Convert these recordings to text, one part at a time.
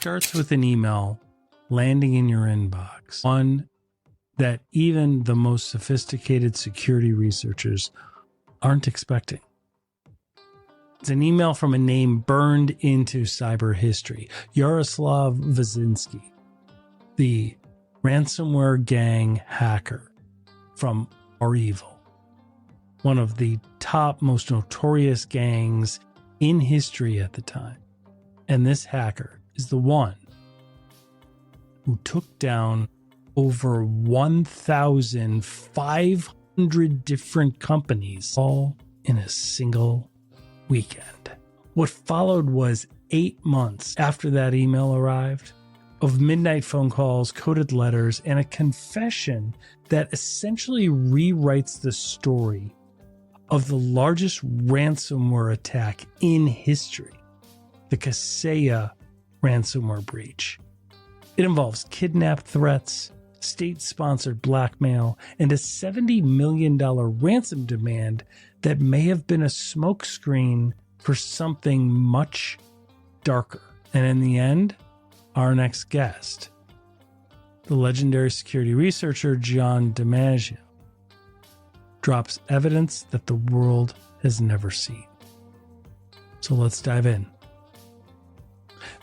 starts with an email landing in your inbox, one that even the most sophisticated security researchers aren't expecting. It's an email from a name burned into cyber history, Yaroslav Vazinski, the ransomware gang hacker from Rievel, one of the top, most notorious gangs in history at the time. And this hacker is the one who took down over 1,500 different companies, all in a single weekend. What followed was 8 months after that email arrived of midnight phone calls, coded letters, and a confession that essentially rewrites the story of the largest ransomware attack in history, the Kaseya Ransomware Breach. It involves kidnap threats, state-sponsored blackmail, and a $70 million ransom demand that may have been a smokescreen for something much darker. And in the end, our next guest, the legendary security researcher John DiMaggio, drops evidence that the world has never seen. So let's dive in.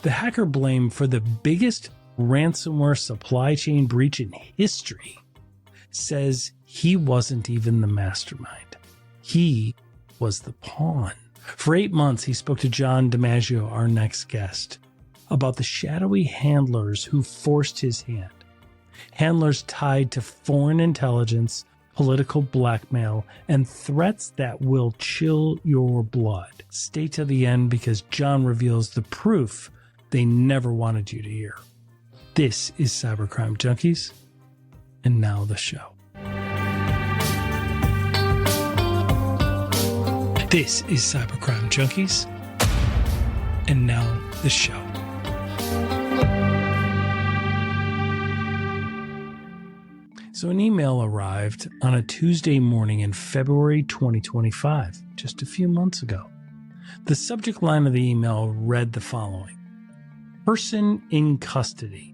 The hacker blamed for the biggest ransomware supply chain breach in history says he wasn't even the mastermind. He was the pawn. For 8 months, he spoke to John DiMaggio, our next guest, about the shadowy handlers who forced his hand. Handlers tied to foreign intelligence, political blackmail, and threats that will chill your blood. Stay to the end because John reveals the proof they never wanted you to hear. This is Cybercrime Junkies, and now the show. This is Cybercrime Junkies, and now the show. So an email arrived on a Tuesday morning in February 2025, just a few months ago. The subject line of the email read the following: Person in custody.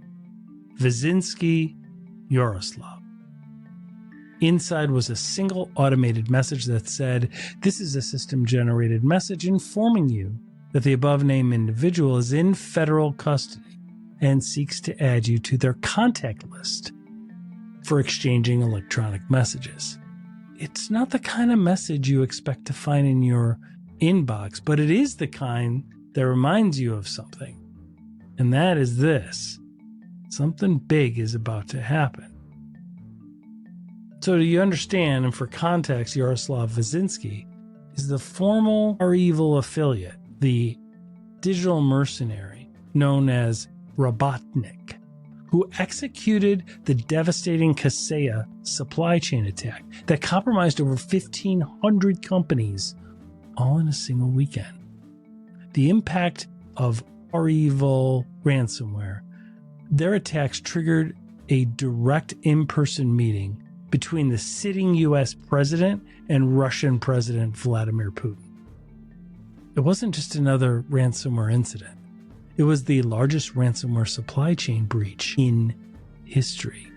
Vazinski, Yaroslav. Inside was a single automated message that said, "This is a system-generated message informing you that the above-named individual is in federal custody and seeks to add you to their contact list for exchanging electronic messages." It's not the kind of message you expect to find in your inbox, but it is the kind that reminds you of something. And that is this. Something big is about to happen. So do you understand, and for context, Yaroslav Vazinski is the former Rievel affiliate, the digital mercenary known as Robotnik, who executed the devastating Kaseya supply chain attack that compromised over 1,500 companies all in a single weekend. The impact of Rievel ransomware, their attacks triggered a direct in-person meeting between the sitting U.S. president and Russian President Vladimir Putin. It wasn't just another ransomware incident. It was the largest ransomware supply chain breach in history.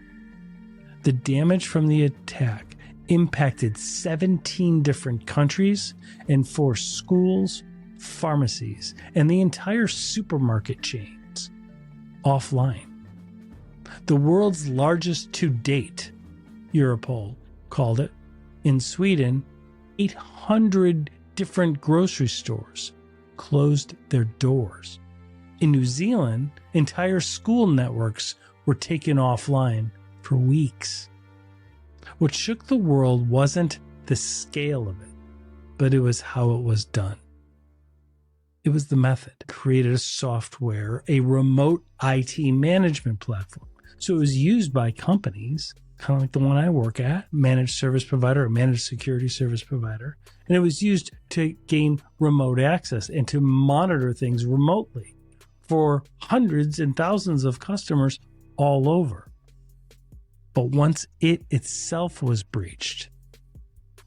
The damage from the attack impacted 17 different countries and forced schools, pharmacies, and the entire supermarket chains offline. The world's largest to date, Europol called it. In Sweden, 800 different grocery stores closed their doors. In New Zealand, entire school networks were taken offline for weeks. What shook the world wasn't the scale of it, but it was how it was done. It was the method. It created a software, a remote IT management platform. So it was used by companies, kind of like the one I work at, managed service provider or managed security service provider. And it was used to gain remote access and to monitor things remotely for hundreds and thousands of customers all over. But once it itself was breached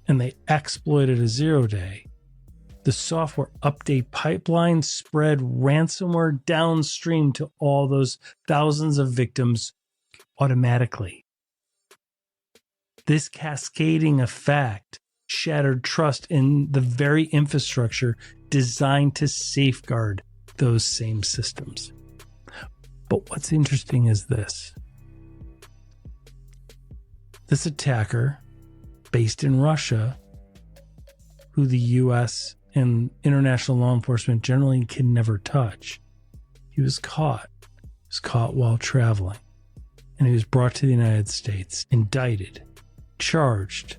and they exploited a 0-day, The software update pipeline spread ransomware downstream to all those thousands of victims automatically. This cascading effect shattered trust in the very infrastructure designed to safeguard those same systems. But what's interesting is this. This attacker, based in Russia, who the U.S. and international law enforcement generally can never touch, he was caught. He was caught while traveling. And he was brought to the United States, indicted, charged,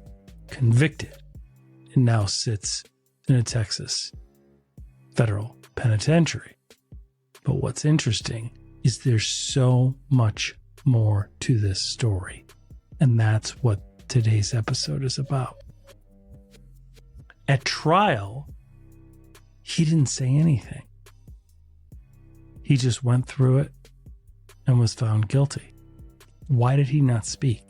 convicted, and now sits in a Texas federal penitentiary. But what's interesting is there's so much more to this story. And that's what today's episode is about. At trial, he didn't say anything. He just went through it and was found guilty. Why did he not speak?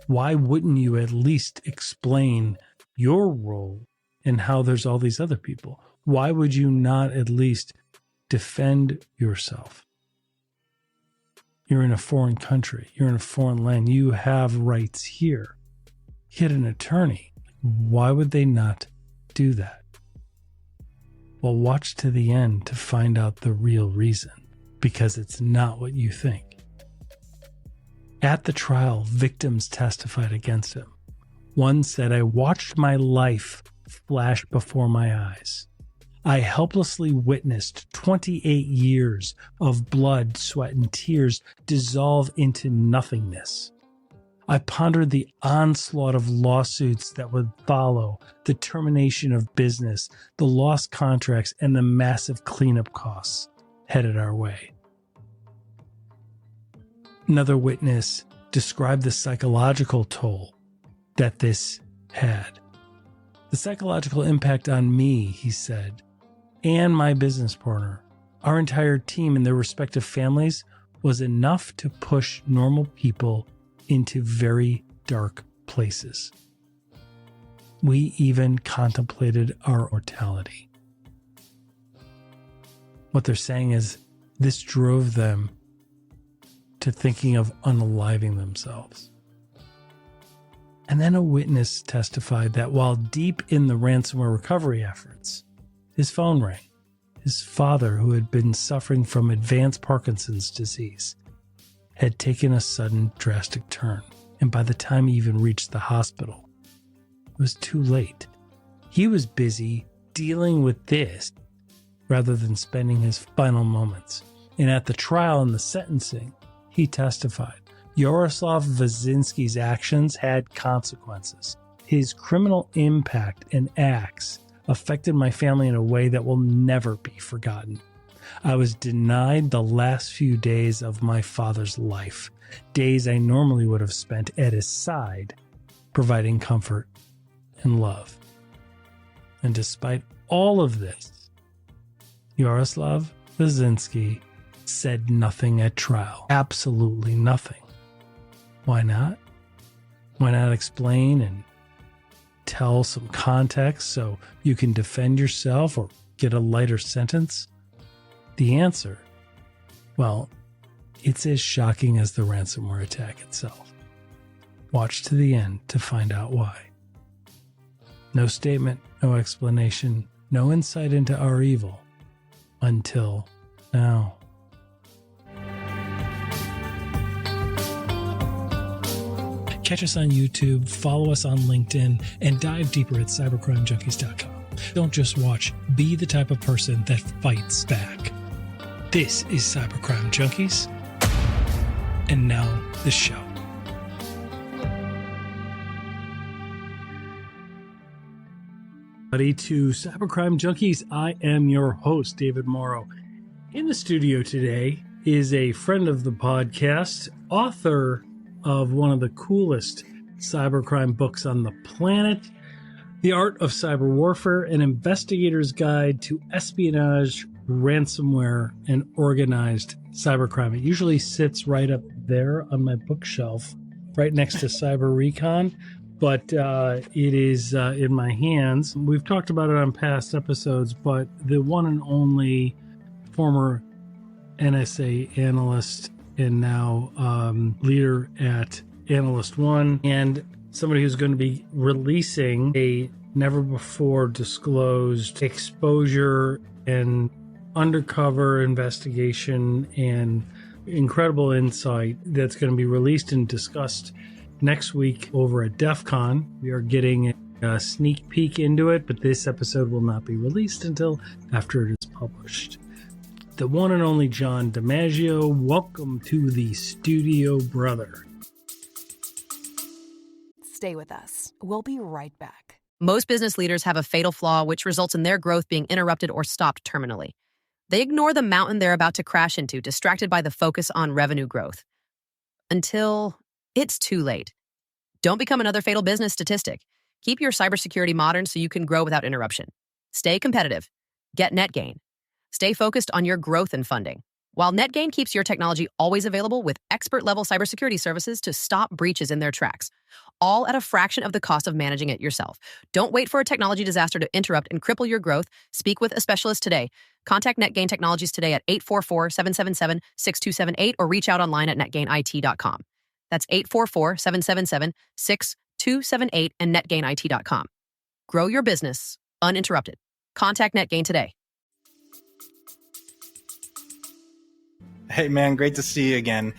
Why wouldn't you at least explain your role and how there's all these other people? Why would you not at least defend yourself? You're in a foreign country. You're in a foreign land. You have rights here. Get an attorney. Why would they not do that? Well, watch to the end to find out the real reason, because it's not what you think. At the trial, victims testified against him. One said, "I watched my life flash before my eyes. I helplessly witnessed 28 years of blood, sweat, and tears dissolve into nothingness. I pondered the onslaught of lawsuits that would follow, the termination of business, the lost contracts, and the massive cleanup costs headed our way." Another witness described the psychological toll that this had. "The psychological impact on me," he said, "and my business partner, our entire team and their respective families, was enough to push normal people into very dark places. We even contemplated our mortality." What they're saying is this drove them to thinking of unaliving themselves. And then a witness testified that while deep in the ransomware recovery efforts, his phone rang. His father, who had been suffering from advanced Parkinson's disease, had taken a sudden drastic turn. And by the time he even reached the hospital, it was too late. He was busy dealing with this rather than spending his final moments. And at the trial and the sentencing, he testified, Yaroslav Vazinski's actions had consequences. His criminal impact and acts affected my family in a way that will never be forgotten. I was denied the last few days of my father's life, days I normally would have spent at his side, providing comfort and love. And despite all of this, Yaroslav Vazinski said nothing at trial. Absolutely nothing. Why not? Why not explain and tell some context so you can defend yourself or get a lighter sentence? The answer, well, it's as shocking as the ransomware attack itself. Watch to the end to find out why. No statement, no explanation, no insight into our evil until now. Catch us on YouTube, follow us on LinkedIn, and dive deeper at cybercrimejunkies.com. Don't just watch, be the type of person that fights back. This is Cybercrime Junkies, and now the show. To Cybercrime Junkies, I am your host, David Morrow. In the studio today is a friend of the podcast, author of one of the coolest cybercrime books on the planet, The Art of Cyber Warfare, an investigator's guide to espionage, ransomware, and organized cybercrime. It usually sits right up there on my bookshelf, right next to Cyber Recon. but it is in my hands. We've talked about it on past episodes, but the one and only former NSA analyst and now leader at Analyst One, and somebody who's going to be releasing a never before disclosed exposure and undercover investigation and incredible insight that's going to be released and discussed next week over at DEF CON. We are getting a sneak peek into it, but this episode will not be released until after it is published. The one and only John DiMaggio, welcome to the studio, brother. Stay with us. We'll be right back. Most business leaders have a fatal flaw which results in their growth being interrupted or stopped terminally. They ignore the mountain they're about to crash into, distracted by the focus on revenue growth. Until it's too late. Don't become another fatal business statistic. Keep your cybersecurity modern so you can grow without interruption. Stay competitive. Get NetGain. Stay focused on your growth and funding. While NetGain keeps your technology always available with expert-level cybersecurity services to stop breaches in their tracks, all at a fraction of the cost of managing it yourself. Don't wait for a technology disaster to interrupt and cripple your growth. Speak with a specialist today. Contact NetGain Technologies today at 844-777-6278 or reach out online at netgainit.com. That's 844-777-6278 and netgainit.com. Grow your business uninterrupted. Contact NetGain today. Hey man, great to see you again.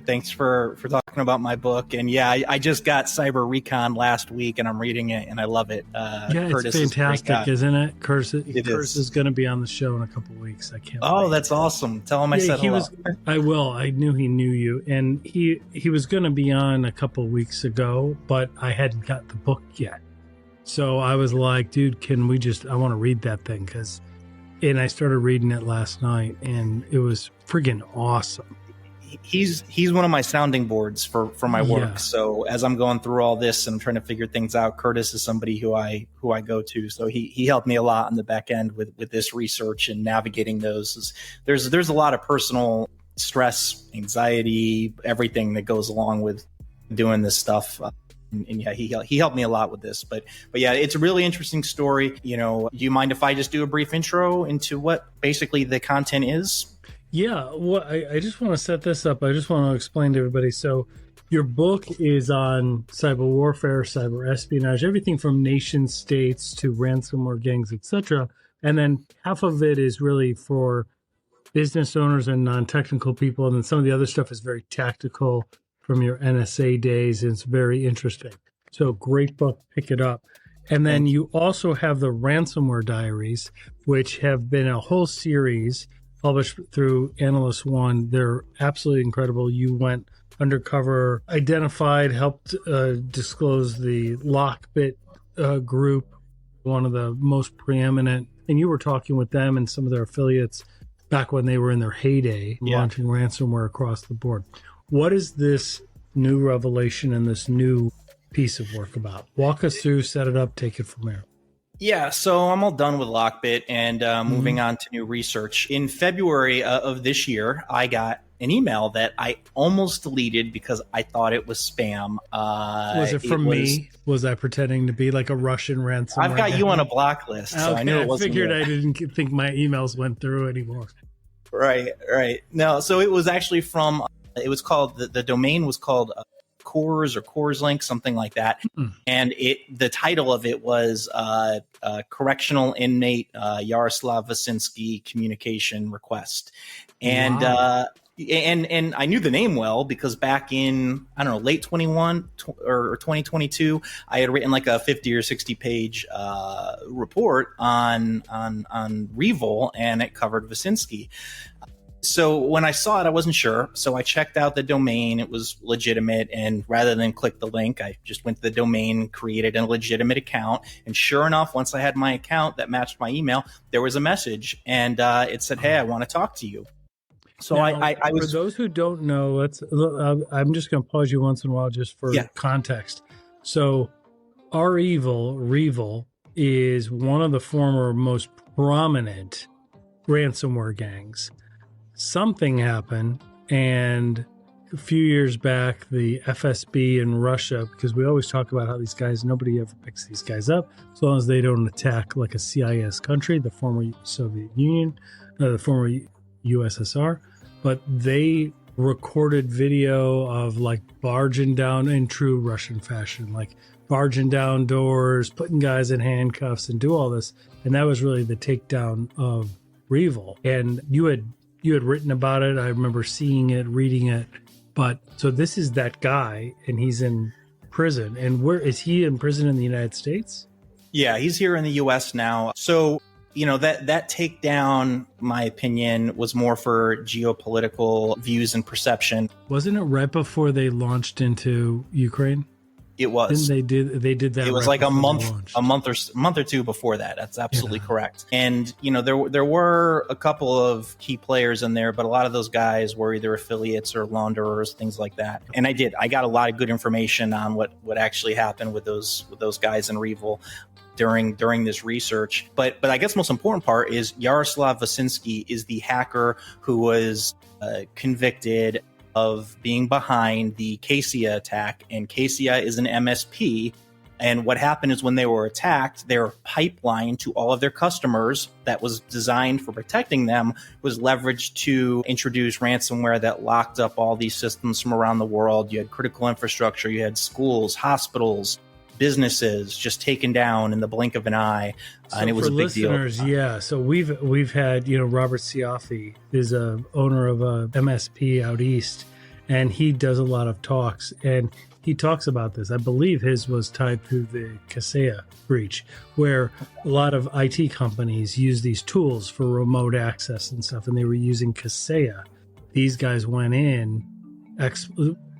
Thanks for talking about my book. And yeah, I just got Cyber Recon last week and I'm reading it and I love it. Yeah, Curtis it's fantastic, isn't it? Curtis is. Is going to be on the show in a couple of weeks. I can't. Oh, wait. That's awesome. Tell him I said hello. I will. I knew he knew you, and he was going to be on a couple of weeks ago, but I hadn't got the book yet. So I was like, dude, can we just? I want to read that thing and I started reading it last night, and it was friggin' awesome. He's one of my sounding boards for my work. Yeah. So as I'm going through all this and I'm trying to figure things out, Curtis is somebody who I go to. So he helped me a lot on the back end with this research and navigating those. There's a lot of personal stress, anxiety, everything that goes along with doing this stuff. And yeah, he helped me a lot with this, but yeah, it's a really interesting story. You know, do you mind if I just do a brief intro into what basically the content is? Yeah, well, I just want to set this up. I just want to explain to everybody. So your book is on cyber warfare, cyber espionage, everything from nation states to ransomware gangs, etc. And then half of it is really for business owners and non-technical people. And then some of the other stuff is very tactical from your NSA days. And it's very interesting. So great book, pick it up. And then you also have the Ransomware Diaries, which have been a whole series published through Analyst One. They're absolutely incredible. You went undercover, identified, helped disclose the Lockbit group, one of the most preeminent, and you were talking with them and some of their affiliates back when they were in their heyday, launching ransomware across the board. What is this new revelation and this new piece of work about? Walk us through, set it up, take it from there. Yeah, so I'm all done with Lockbit and moving on to new research. In February of this year, I got an email that I almost deleted because I thought it was spam. Was it from me? Was I pretending to be like a Russian ransomware? I've got you on a block list, so okay, I knew it wasn't. I figured I didn't think my emails went through anymore. Right. No, so it was actually from, it was called, the domain was called Cores or Cores Link, something like that. And the title of it was Correctional Inmate Yaroslav Vasinski Communication Request. And wow. And I knew the name well because back in, I don't know, late 21 or 2022, I had written like a 50 or 60 page report on Rievel, and it covered Vasinski. So when I saw it, I wasn't sure. So I checked out the domain. It was legitimate. And rather than click the link, I just went to the domain, created a legitimate account. And sure enough, once I had my account that matched my email, there was a message. And it said, hey, I want to talk to you. So now, I was. For those who don't know, I'm just going to pause you once in a while just for context. So Rievel is one of the former most prominent ransomware gangs. Something happened, and a few years back, the FSB in Russia, because we always talk about how these guys, nobody ever picks these guys up as long as they don't attack like a CIS country, the former Soviet Union, the former USSR. But they recorded video of like barging down in true Russian fashion, like barging down doors, putting guys in handcuffs, and do all this. And that was really the takedown of Rievel. And you had written about it. I remember seeing it, reading it. But so this is that guy, and he's in prison. And where is he in prison in the United States? Yeah, he's here in the U.S. now. So, that takedown, my opinion, was more for geopolitical views and perception. Wasn't it right before they launched into Ukraine? It was. Didn't they did that? It was right like a month or two before that. That's absolutely correct. And there were a couple of key players in there, but a lot of those guys were either affiliates or launderers, things like that. And I got a lot of good information on what actually happened with those guys in Rievel during this research. But I guess most important part is Yaroslav Vasinski is the hacker who was convicted of being behind the Kaseya attack, and Kaseya is an MSP. And what happened is when they were attacked, their pipeline to all of their customers that was designed for protecting them was leveraged to introduce ransomware that locked up all these systems from around the world. You had critical infrastructure, you had schools, hospitals, businesses just taken down in the blink of an eye, and it was a big deal. Yeah. So we've had Robert Ciaffi is a owner of a MSP out east, and he does a lot of talks, and he talks about this. I believe his was tied to the Kaseya breach, where a lot of IT companies use these tools for remote access and stuff, and they were using Kaseya. These guys went in,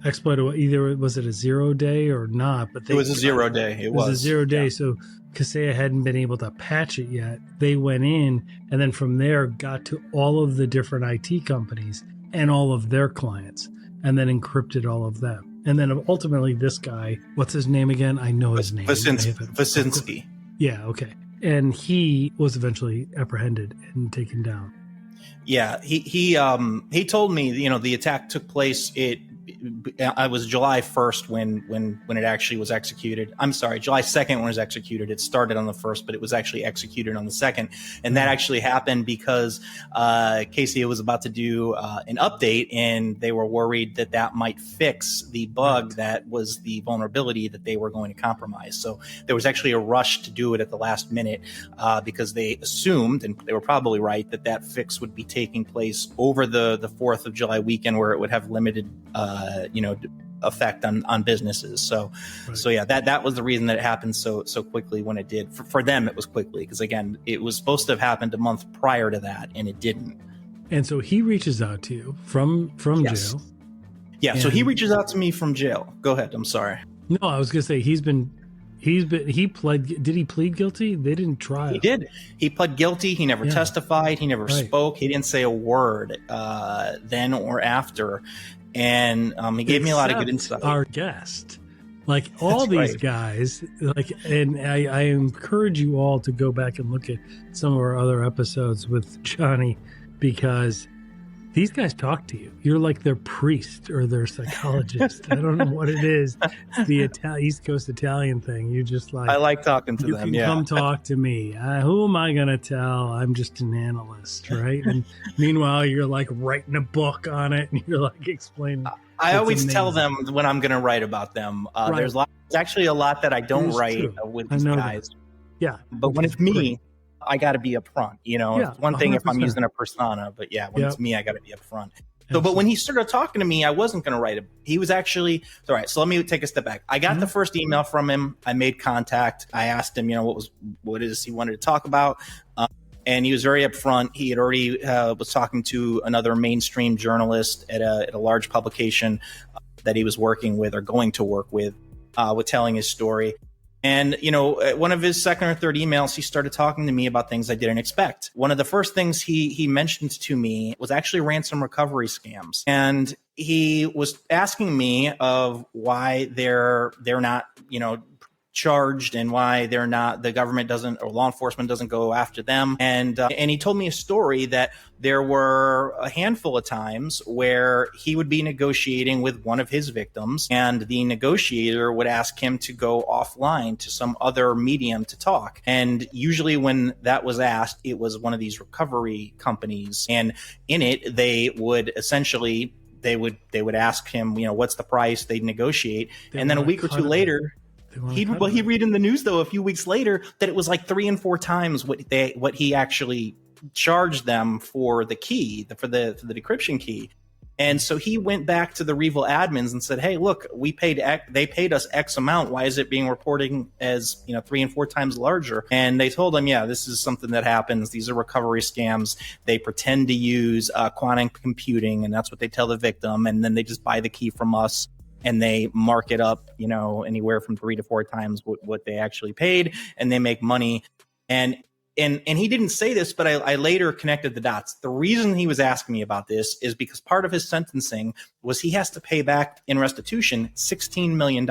exploited, either was it a 0 day or not, but it was a 0 day. It was a 0 day. Yeah. So Kaseya hadn't been able to patch it yet. They went in, and then from there got to all of the different IT companies and all of their clients, and then encrypted all of them. And then ultimately this guy, what's his name again? I know his name. Vasinski. Yeah. Okay. And he was eventually apprehended and taken down. Yeah. He told me, the attack took place. I was July 1st when it actually was executed. I'm sorry, July 2nd when it was executed. It started on the 1st, but it was actually executed on the 2nd. And that actually happened because Kaseya was about to do an update, and they were worried that might fix the bug that was the vulnerability that they were going to compromise. So there was actually a rush to do it at the last minute because they assumed, and they were probably right, that fix would be taking place over the 4th of July weekend, where it would have limited effect on businesses. So yeah, that was the reason that it happened so quickly when it did. For them, it was quickly because, again, it was supposed to have happened a month prior to that, and it didn't. And so he reaches out to you from yes. jail. Yeah, so he reaches out to me from jail. Go ahead. I'm sorry. No, I was gonna say he pled. Did he plead guilty? They didn't try. He did. He pled guilty. He never testified. He never spoke. He didn't say a word then or after. And he gave me a lot of good insight. Our guest, like all these guys, and I encourage you all to go back and look at some of our other episodes with Johnny, because these guys talk to you. You're like their priest or their psychologist. I don't know what it is. It's the East Coast Italian thing. You just like, I like talking to them. You can come talk to me. Who am I going to tell? I'm just an analyst, right? And meanwhile, you're like writing a book on it, and you're like explaining. I always tell them when I'm going to write about them. There's actually a lot that I don't write with these guys. That. Yeah. But when it's me, I got to be upfront. It's one thing 100%. If I'm using a persona, but when it's me, I got to be upfront. So, but when he started talking to me, I wasn't going to write it. He was actually, all right, so let me take a step back. I got the first email from him. I made contact. I asked him, what is he wanted to talk about? And he was very upfront. He had already was talking to another mainstream journalist at a large publication that he was working with or going to work with telling his story. And, one of his second or third emails, he started talking to me about things I didn't expect. One of the first things he mentioned to me was actually ransom recovery scams. And he was asking me of why they're not, charged and why the government doesn't, or law enforcement doesn't go after them. And he told me a story that there were a handful of times where he would be negotiating with one of his victims, and the negotiator would ask him to go offline to some other medium to talk. And usually when that was asked, it was one of these recovery companies. And in it, they would essentially, they would ask him, what's the price? They'd negotiate. And then a week or two later, he'd read in the news, though, a few weeks later, that it was like 3 and 4 times what he actually charged them for the key, for the decryption key. And so he went back to the Rievel admins and said, hey, look, they paid us X amount. Why is it being reporting as 3 and 4 times larger? And they told him, yeah, this is something that happens. These are recovery scams. They pretend to use quantum computing, and that's what they tell the victim. And then they just buy the key from us, and they mark it up, anywhere from 3 to 4 times what they actually paid, and they make money. And he didn't say this, but I later connected the dots. The reason he was asking me about this is because part of his sentencing was he has to pay back in restitution $16 million.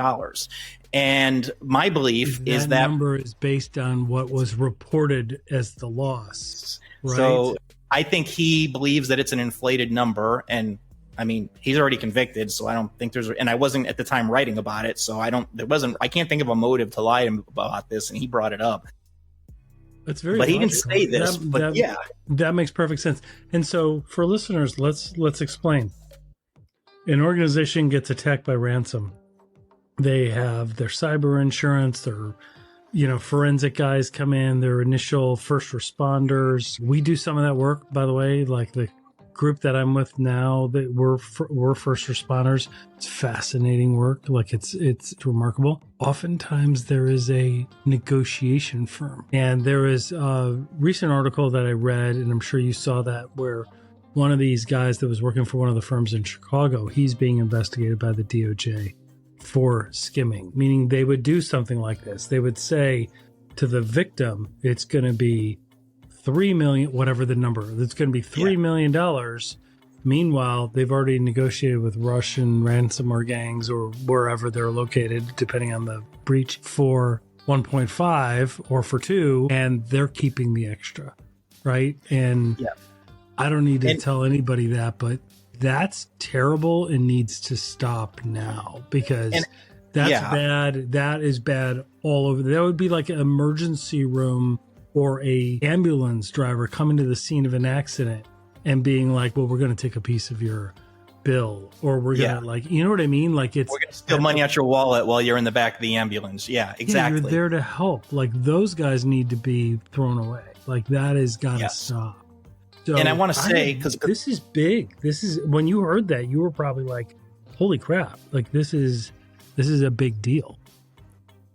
And my belief is that number is based on what was reported as the loss, right? So I think he believes that it's an inflated number. And I mean, he's already convicted, so I don't think and I wasn't at the time writing about it, so I can't think of a motive to lie to him about this, and he brought it up. That's very but logical. He didn't say this, that makes perfect sense. And so for listeners, let's explain. An organization gets attacked by ransom. They have their cyber insurance, their forensic guys come in, their initial first responders. We do some of that work, by the way, like the group that I'm with now, that we're first responders. It's fascinating work. Like it's remarkable. Oftentimes there is a negotiation firm, and there is a recent article that I read, and I'm sure you saw that, where one of these guys that was working for one of the firms in Chicago, he's being investigated by the DOJ for skimming, meaning they would do something like this. They would say to the victim, it's going to be $3 million, whatever the number, it's going to be $3 million. Meanwhile, they've already negotiated with Russian ransomware gangs or wherever they're located, depending on the breach, for 1.5 or for 2, and they're keeping the extra, right? And I don't need to tell anybody that, but that's terrible and needs to stop now, because that's bad. That is bad all over. That would be like an emergency room or a ambulance driver coming to the scene of an accident and being like, well, we're going to take a piece of your bill, or we're going to you know what I mean? Like we're going to steal money out your wallet while you're in the back of the ambulance. Yeah, exactly. You're there to help. Like those guys need to be thrown away. Like that has got to stop. So and I want to say, because this is big. This is, when you heard that, you were probably like, holy crap. Like this is a big deal.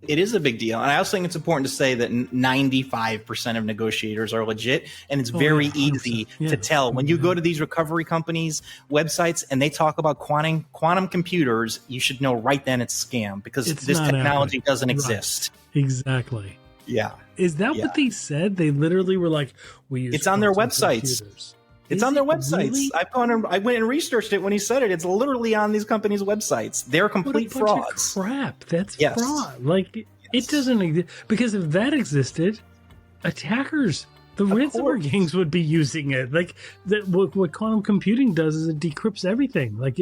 It is a big deal. And I also think it's important to say that 95% of negotiators are legit. And it's very easy to tell. When you go to these recovery companies' websites and they talk about quantum computers, you should know right then it's a scam, because this technology doesn't exist. Exactly. Yeah. Is that what they said? They literally were like, we use it's on their websites. Computers. It's on their websites. Really? I went and researched it when he said it. It's literally on these companies' websites. They're complete frauds. Crap. That's fraud. Like it doesn't exist, because if that existed, attackers, the ransomware gangs would be using it. Like what quantum computing does is it decrypts everything. Like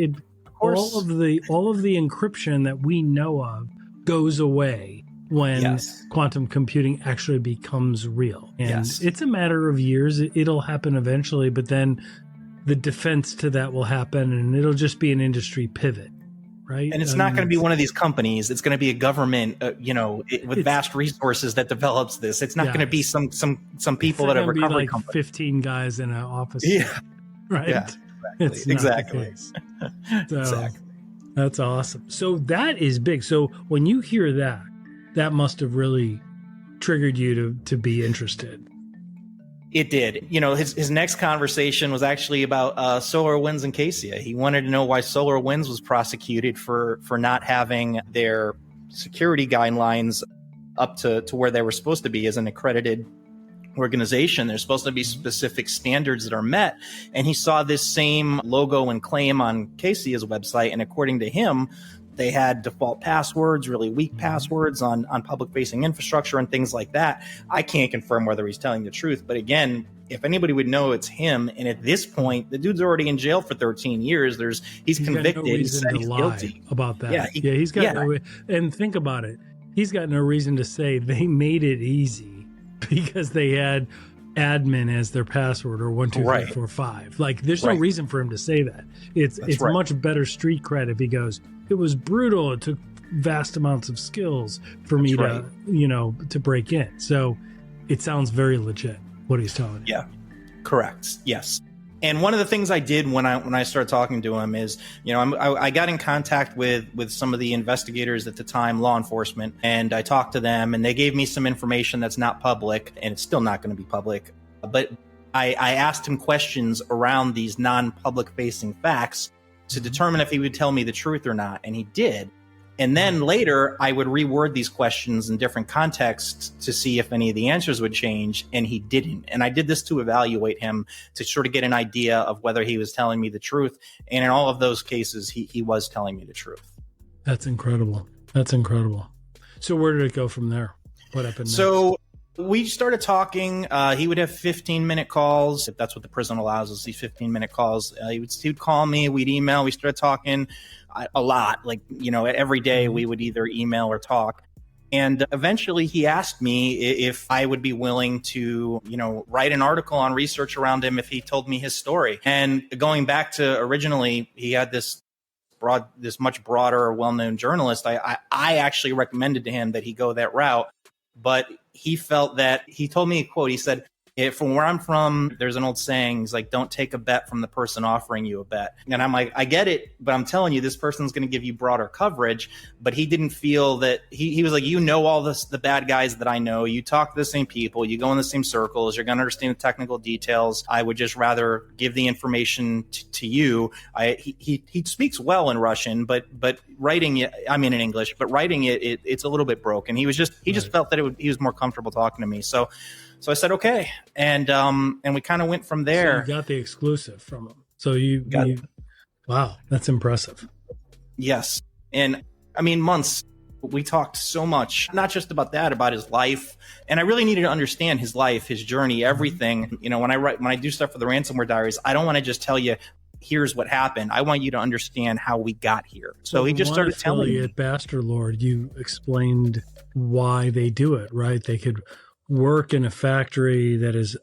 all of the encryption that we know of goes away when quantum computing actually becomes real. And it's a matter of years. It'll happen eventually, but then the defense to that will happen, and it'll just be an industry pivot, right? And it's not going to be one of these companies. It's going to be a government, with vast resources that develops this. It's not going to be some people that are recovery like companies. 15 guys in an office. Yeah. Right. Yeah, exactly. So, that's awesome. So that is big. So when you hear that, that must have really triggered you to be interested. It did. His next conversation was actually about SolarWinds and Kaseya. He wanted to know why SolarWinds was prosecuted for not having their security guidelines up to where they were supposed to be as an accredited organization. There's supposed to be specific standards that are met. And he saw this same logo and claim on Kaseya's website. And according to him, they had default passwords, really weak passwords on public-facing infrastructure and things like that. I can't confirm whether he's telling the truth. But again, if anybody would know, it's him. And at this point, the dude's already in jail for 13 years. He's convicted. Got no reason to he's lie guilty about that. Yeah, he's got no, and think about it. He's got no reason to say they made it easy because they had admin as their password or 1 2 3 4 5. Like, there's no reason for him to say that. It's much better street cred if he goes, it was brutal. It took vast amounts of skills for me to, to break in. So it sounds very legit what he's telling you. Yeah, correct. Yes. And one of the things I did when I started talking to him is, I got in contact with some of the investigators at the time, law enforcement, and I talked to them, and they gave me some information that's not public, and it's still not going to be public. But I asked him questions around these non-public facing facts to determine if he would tell me the truth or not, and he did. And then later, I would reword these questions in different contexts to see if any of the answers would change, and he didn't. And I did this to evaluate him, to sort of get an idea of whether he was telling me the truth. And in all of those cases, he was telling me the truth. That's incredible. That's incredible. So where did it go from there? What happened next? So we started talking. He would have 15-minute calls, if that's what the prison allows us, these 15-minute calls. He would call me, we'd email, we started talking a lot. Like, every day we would either email or talk. And eventually he asked me if I would be willing to, write an article on research around him if he told me his story. And going back to originally, he had this much broader, well-known journalist. I actually recommended to him that he go that route, but he felt that he told me a quote. He said, from where I'm from, there's an old saying. He's like, don't take a bet from the person offering you a bet. And I'm like, I get it, but I'm telling you, this person's going to give you broader coverage. But he didn't feel that he was like, all the bad guys that I know. You talk to the same people. You go in the same circles. You're going to understand the technical details. I would just rather give the information to you. He speaks well in Russian, but writing it, in English, but writing it's a little bit broken. He just felt that he was more comfortable talking to me. So I said, okay. And we kind of went from there. So you got the exclusive from him. So wow, that's impressive. Yes. And months, we talked so much, not just about that, about his life. And I really needed to understand his life, his journey, everything. When I do stuff for the Ransomware Diaries, I don't want to just tell you, here's what happened. I want you to understand how we got here. So he just started telling me. At Bastard Lord, you explained why they do it, right? They could work in a factory that is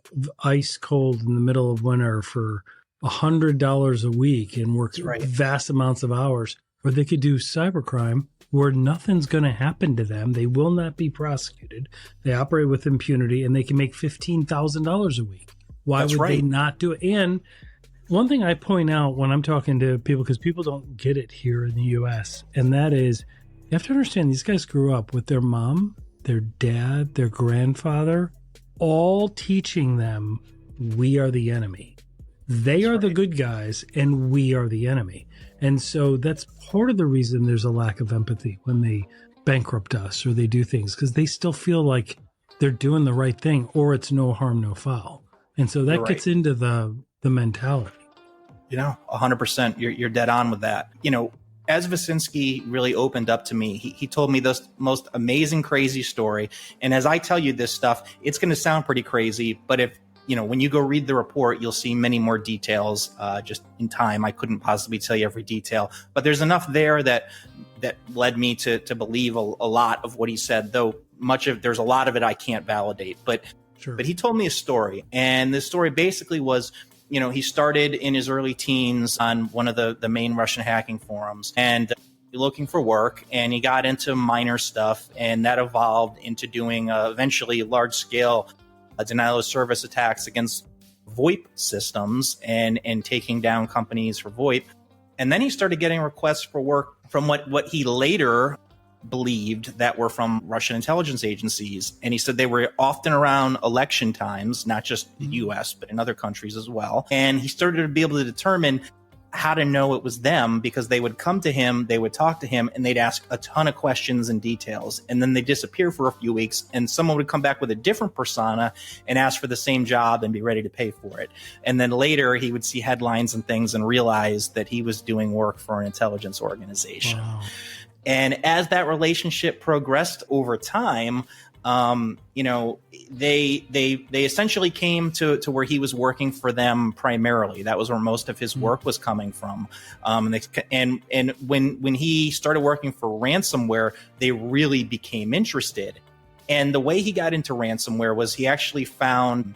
ice cold in the middle of winter for $100 a week and work vast amounts of hours, or they could do cybercrime where nothing's going to happen to them. They will not be prosecuted. They operate with impunity, and they can make $15,000 a week. Why would they not do it? And one thing I point out when I'm talking to people, because people don't get it here in the U.S., and that is, you have to understand, these guys grew up with their mom, their dad, their grandfather, all teaching them we are the enemy. They are the good guys, and we are the enemy. And so that's part of the reason there's a lack of empathy when they bankrupt us or they do things, because they still feel like they're doing the right thing, or it's no harm, no foul. And so that gets into the mentality. 100%. You're dead on with that. As Vasinski really opened up to me, he told me this most amazing, crazy story. And as I tell you this stuff, it's going to sound pretty crazy. But if, when you go read the report, you'll see many more details. Just in time, I couldn't possibly tell you every detail. But there's enough there that led me to believe a lot of what he said, though there's a lot of it I can't validate. But he told me a story. And the story basically was, he started in his early teens on one of the main Russian hacking forums and looking for work, and he got into minor stuff, and that evolved into doing eventually large-scale denial of service attacks against VoIP systems and taking down companies for VoIP. And then he started getting requests for work from what he later believed that were from Russian intelligence agencies. And he said they were often around election times, not just the US, but in other countries as well. And he started to be able to determine how to know it was them, because they would come to him, they would talk to him, and they'd ask a ton of questions and details. And then they'd disappear for a few weeks, and someone would come back with a different persona and ask for the same job and be ready to pay for it. And then later he would see headlines and things and realize that he was doing work for an intelligence organization. Wow. And as that relationship progressed over time, they essentially came to where he was working for them primarily. That was where most of his work was coming from. And when he started working for ransomware, they really became interested. And the way he got into ransomware was he actually found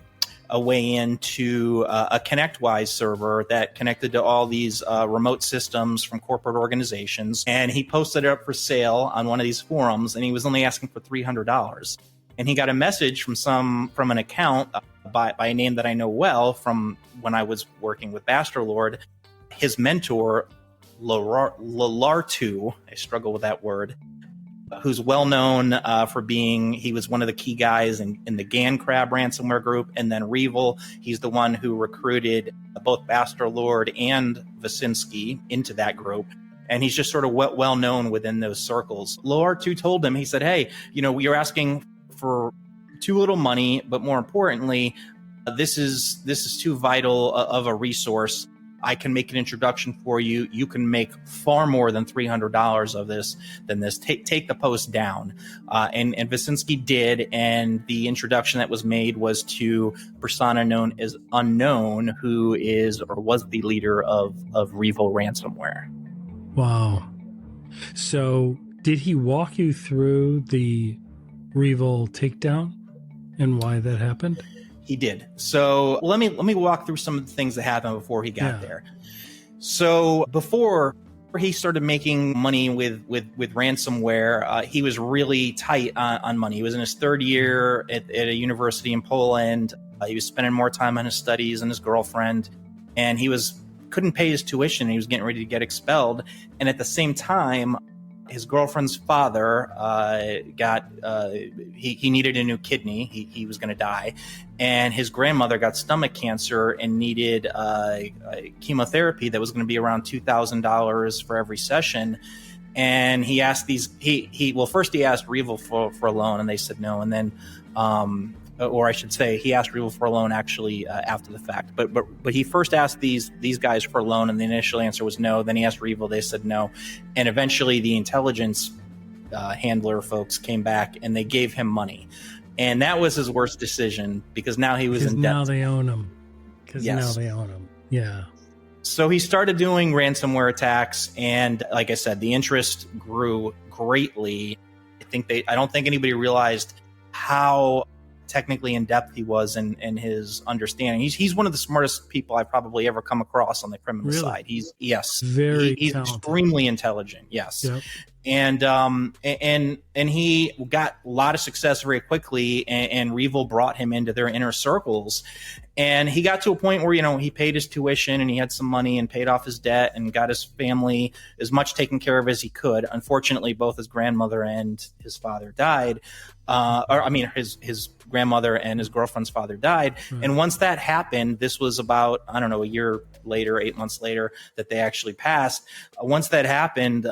a way into a ConnectWise server that connected to all these remote systems from corporate organizations. And he posted it up for sale on one of these forums, and he was only asking for $300. And he got a message from an account by a name that I know well from when I was working with Basterlord. His mentor, Lalartu, I struggle with that word, who's well known for being, he was one of the key guys in the GanCrab ransomware group. And then Rievel, he's the one who recruited both Basterlord and Vasinski into that group. And he's just sort of well known within those circles. Lalartu told him, he said, hey, you're asking for too little money, but more importantly, this is too vital of a resource. I can make an introduction for you. You can make far more than $300 of this than this. Take the post down. And Vasinski did. And the introduction that was made was to persona known as Unknown, who is or was the leader of Rievel ransomware. Wow. So did he walk you through the Rievel takedown and why that happened? He did. So let me walk through some of the things that happened before he got there. So before he started making money with ransomware, he was really tight on money. He was in his third year at a university in Poland. He was spending more time on his studies and his girlfriend, and he couldn't pay his tuition. He was getting ready to get expelled. And at the same time, his girlfriend's father he needed a new kidney. He was going to die. And his grandmother got stomach cancer and needed chemotherapy that was going to be around $2,000 for every session. And he asked first he asked Rievel for a loan, and they said no. And then, or I should say, he asked Rievel for a loan actually after the fact. But he first asked these guys for a loan, and the initial answer was no. Then he asked Rievel, they said no. And eventually the intelligence handler folks came back and they gave him money. And that was his worst decision, because now he was in debt. Now they own him. Now they own him. Yeah. So he started doing ransomware attacks, and like I said, the interest grew greatly. I don't think anybody realized how technically in depth he was in his understanding. He's one of the smartest people I've probably ever come across on the criminal side. He's extremely intelligent. Yes. Yep. And he got a lot of success very quickly, and Rievel brought him into their inner circles. And he got to a point where, he paid his tuition and he had some money and paid off his debt and got his family as much taken care of as he could. Unfortunately, both his grandmother and his father died. His grandmother and his girlfriend's father died. Mm. And once that happened, this was about, a year later, 8 months later, that they actually passed. Once that happened,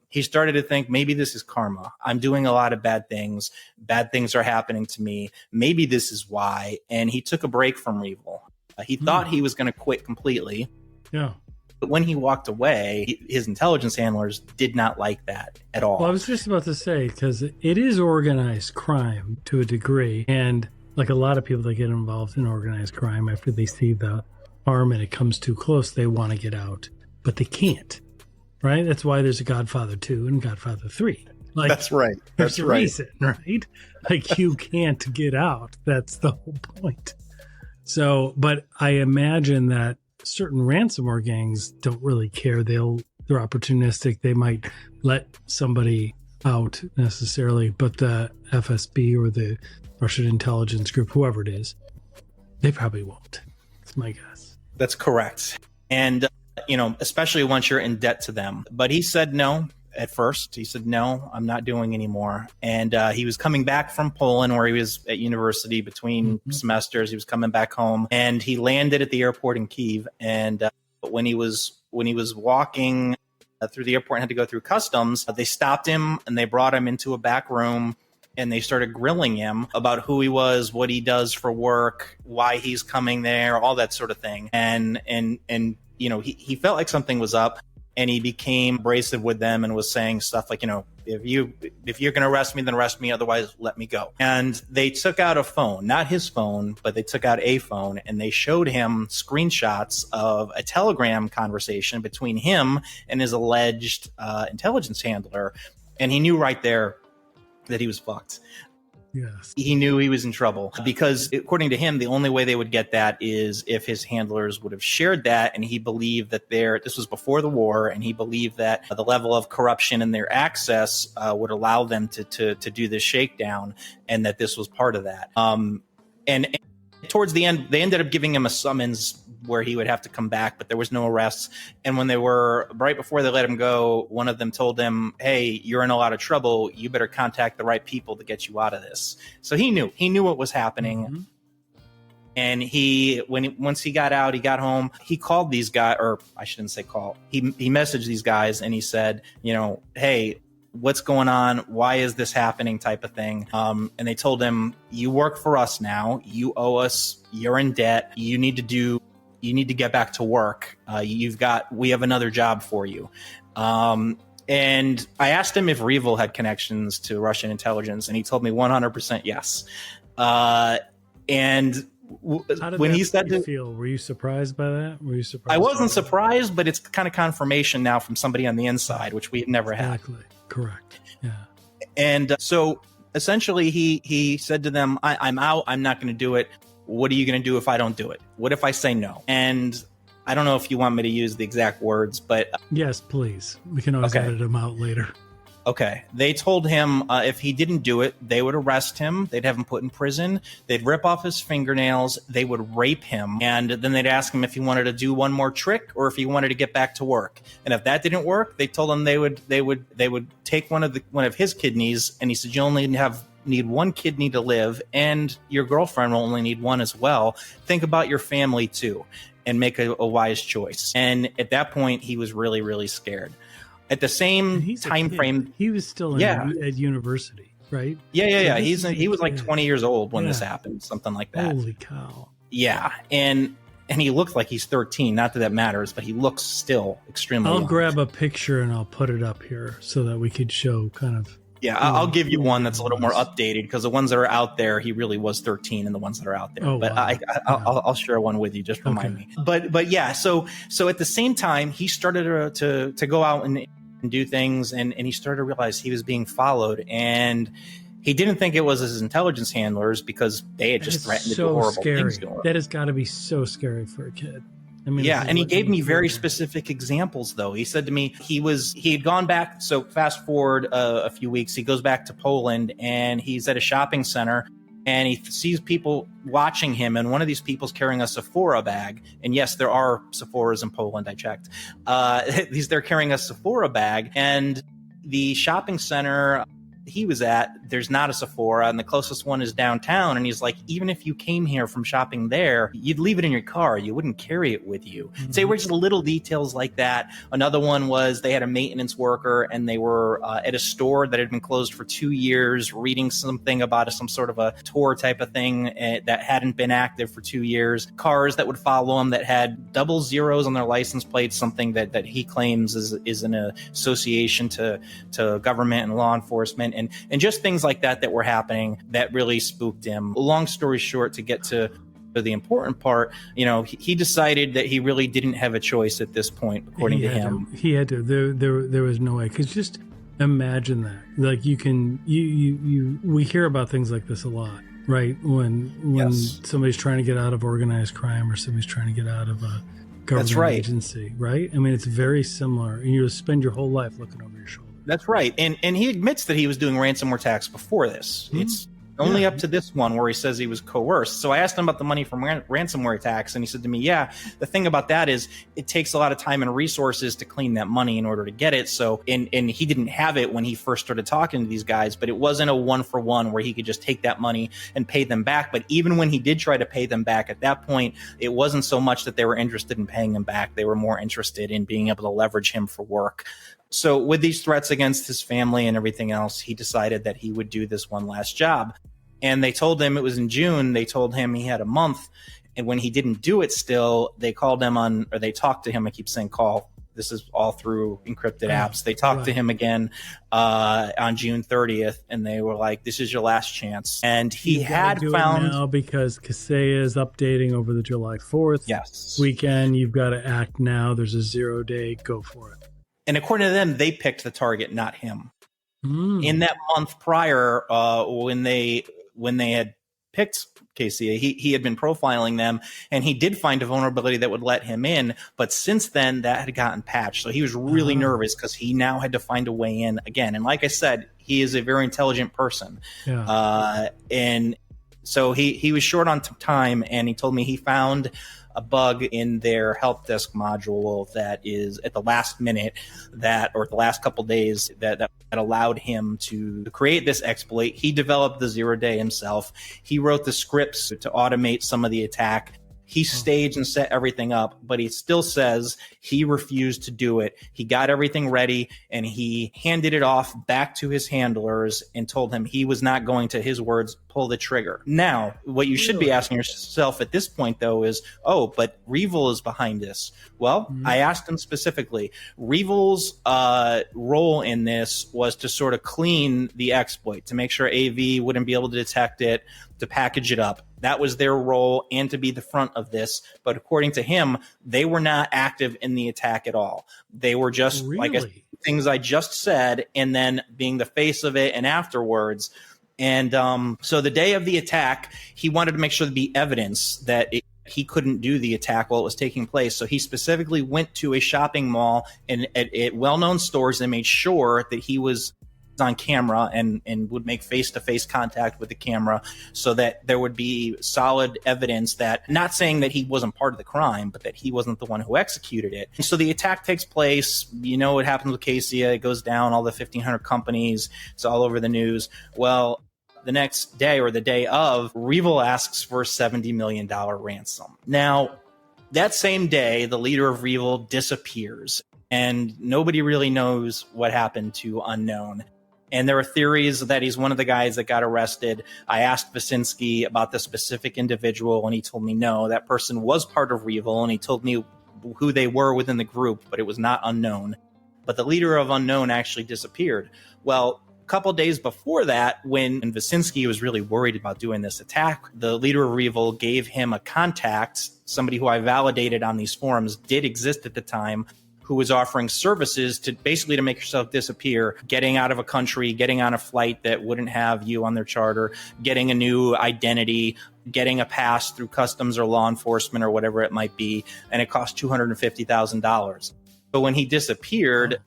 he started to think, maybe this is karma. I'm doing a lot of bad things. Bad things are happening to me. Maybe this is why. And he took a break from Rievel. He thought he was going to quit completely. Yeah. But when he walked away, his intelligence handlers did not like that at all. Well, I was just about to say, because it is organized crime to a degree. And like a lot of people that get involved in organized crime, after they see the harm and it comes too close, they want to get out. But they can't, right? That's why there's a Godfather 2 and Godfather 3. Like, that's right. There's a reason, right? Like, you can't get out. That's the whole point. So, but I imagine that certain ransomware gangs don't really care. They're opportunistic. They might let somebody out necessarily, but the FSB or the Russian intelligence group, whoever it is, they probably won't. That's my guess. That's correct. And, especially once you're in debt to them. But he said no. At first, he said, no, I'm not doing anymore. And he was coming back from Poland, where he was at university between semesters. He was coming back home, and he landed at the airport in Kyiv. And when he was when he was walking through the airport and had to go through customs, they stopped him and they brought him into a back room and they started grilling him about who he was, what he does for work, why he's coming there, all that sort of thing. And you know, he felt like something was up, and he became abrasive with them and was saying stuff like, you know, if you're going to arrest me, then arrest me. Otherwise, let me go. And they took out a phone, not his phone, but they took out a phone, and they showed him screenshots of a Telegram conversation between him and his alleged intelligence handler. And he knew right there that he was fucked. Yes. He knew he was in trouble because, according to him, the only way they would get that is if his handlers would have shared that. And he believed that this was before the war, and he believed that the level of corruption in their access would allow them to do this shakedown, and that this was part of that. And towards the end, they ended up giving him a summons where he would have to come back, but there was no arrests. And when they were right before they let him go, one of them told him, "Hey, you're in a lot of trouble. You better contact the right people to get you out of this." So he knew what was happening. Mm-hmm. And once he got out, he got home, he called these guys, or I shouldn't say call. He messaged these guys and he said, you know, "Hey, what's going on? Why is this happening?" type of thing. And they told him, "You work for us now. You owe us. You're in debt. You need to get back to work. We have another job for you." And I asked him if Rievel had connections to Russian intelligence, and he told me 100% yes. And when he said to feel, were you surprised by that? Were you surprised? I wasn't surprised, but it's kind of confirmation now from somebody on the inside, which we had never had. Exactly. Correct. Yeah. And so essentially he said to them, I'm out. I'm not going to do it. What are you going to do if I don't do it? What if I say no? And I don't know if you want me to use the exact words, but yes, please. We can always edit them out later. Okay. They told him if he didn't do it, they would arrest him. They'd have him put in prison. They'd rip off his fingernails. They would rape him. And then they'd ask him if he wanted to do one more trick or if he wanted to get back to work. And if that didn't work, they told him they would take one of his kidneys. And he said, "You only need one kidney to live, and your girlfriend will only need one as well. Think about your family too, and make a wise choice." And at that point, he was really, really scared. At the same time frame, he was still at university, right? Yeah. He was like 20 years old when this happened, something like that. Holy cow! Yeah, and he looks like he's 13. Not that matters, but he looks still extremely. I'll young. grab a picture and I'll put it up here so that we could show kind of. Yeah, I'll give you one that's a little more updated, because the ones that are out there, he really was 13 in the ones that are out there. Oh, but wow. I'll share one with you. Just remind me. But yeah, so at the same time, he started to go out and do things, and he started to realize he was being followed, and he didn't think it was his intelligence handlers, because they had just threatened to do horrible things to him. That has got to be so scary for a kid. I mean, yeah, and he gave me very specific examples, though. He said to me he had gone back. So fast forward a few weeks, he goes back to Poland, and he's at a shopping center, and he sees people watching him, and one of these people's carrying a Sephora bag. And yes, there are Sephoras in Poland. I checked. They're carrying a Sephora bag, and the shopping center he was at, there's not a Sephora, and the closest one is downtown. And he's like, even if you came here from shopping there, you'd leave it in your car. You wouldn't carry it with you. Mm-hmm. So they were just little details like that. Another one was they had a maintenance worker, and they were at a store that had been closed for 2 years, reading something about some sort of a tour type of thing that hadn't been active for 2 years. Cars that would follow him that had double zeros on their license plates, something that he claims is an association to government and law enforcement. And just things like that were happening that really spooked him. Long story short, to get to the important part, he decided that he really didn't have a choice at this point, according to him. He had to. There was no way. Because just imagine that. Like we hear about things like this a lot, right? When somebody's trying to get out of organized crime, or somebody's trying to get out of a government agency, right? I mean, it's very similar. And you spend your whole life looking over your shoulder. That's right. And he admits that he was doing ransomware attacks before this. Mm-hmm. Only up to this one where he says he was coerced. So I asked him about the money from ransomware attacks, and he said to me, yeah, the thing about that is it takes a lot of time and resources to clean that money in order to get it. So, and he didn't have it when he first started talking to these guys, but it wasn't a 1-for-1 where he could just take that money and pay them back. But even when he did try to pay them back at that point, it wasn't so much that they were interested in paying him back. They were more interested in being able to leverage him for work. So with these threats against his family and everything else, he decided that he would do this one last job. And they told him, it was in June, they told him he had a month. And when he didn't do it still, they called him on, or they talked to him. I keep saying call. This is all through encrypted apps. They talked to him again on June 30th, and they were like, this is your last chance. And he had found... now because Kaseya is updating over the July 4th weekend. You've got to act now. There's a 0-day. Go for it. And according to them, they picked the target, not him. In that month prior, when they had picked Kaseya, he had been profiling them, and he did find a vulnerability that would let him in. But since then, that had gotten patched. So he was really nervous because he now had to find a way in again. And like I said, he is a very intelligent person. And so he was short on time, and he told me he found a bug in their help desk module that is at the last minute or the last couple days that allowed him to create this exploit. He developed the 0-day himself. He wrote the scripts to automate some of the attack. He staged and set everything up, but he still says he refused to do it. He got everything ready, and he handed it off back to his handlers and told him he was not going to, his words, pull the trigger. Now, what you should be asking yourself at this point, though, is, oh, but Rievel is behind this. Well, I asked him specifically. Rievel's role in this was to sort of clean the exploit, to make sure AV wouldn't be able to detect it, to package it up. That was their role, and to be the front of this. But according to him, they were not active in the attack at all. They were just, like things I just said, and then being the face of it and afterwards. And so the day of the attack, he wanted to make sure there'd be evidence that he couldn't do the attack while it was taking place. So he specifically went to a shopping mall and at well-known stores and made sure that he was on camera and would make face-to-face contact with the camera so that there would be solid evidence that, not saying that he wasn't part of the crime, but that he wasn't the one who executed it. And so the attack takes place. You know what happens with Kaseya. It goes down, all the 1,500 companies. It's all over the news. Well, the next day or the day of, Rievel asks for a $70 million ransom. Now, that same day, the leader of Rievel disappears, and nobody really knows what happened to Unknown. And there are theories that he's one of the guys that got arrested. I asked Vasinski about the specific individual, and he told me no, that person was part of Rievel, and he told me who they were within the group, but it was not Unknown. But the leader of Unknown actually disappeared. Well, a couple days before that, when Vasinski was really worried about doing this attack, the leader of Rievel gave him a contact, somebody who I validated on these forums did exist at the time, who was offering services to basically to make yourself disappear, getting out of a country, getting on a flight that wouldn't have you on their charter, getting a new identity, getting a pass through customs or law enforcement or whatever it might be, and it cost $250,000. But when he disappeared,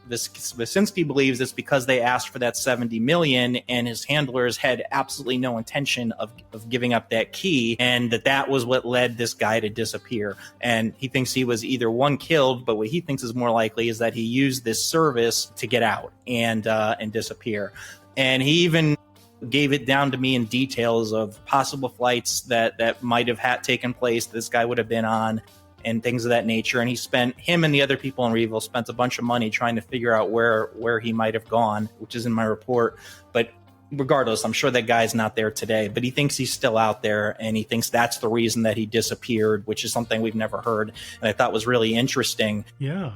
Vasinski believes it's because they asked for that $70 million, and his handlers had absolutely no intention of giving up that key, and that was what led this guy to disappear. And he thinks he was either one killed, but what he thinks is more likely is that he used this service to get out and disappear. And he even gave it down to me in details of possible flights that might have taken place, this guy would have been on, and things of that nature. And him and the other people in Rievel spent a bunch of money trying to figure out where he might have gone, which is in my report. But regardless, I'm sure that guy's not there today, but he thinks he's still out there, and he thinks that's the reason that he disappeared, which is something we've never heard, and I thought was really interesting. Yeah.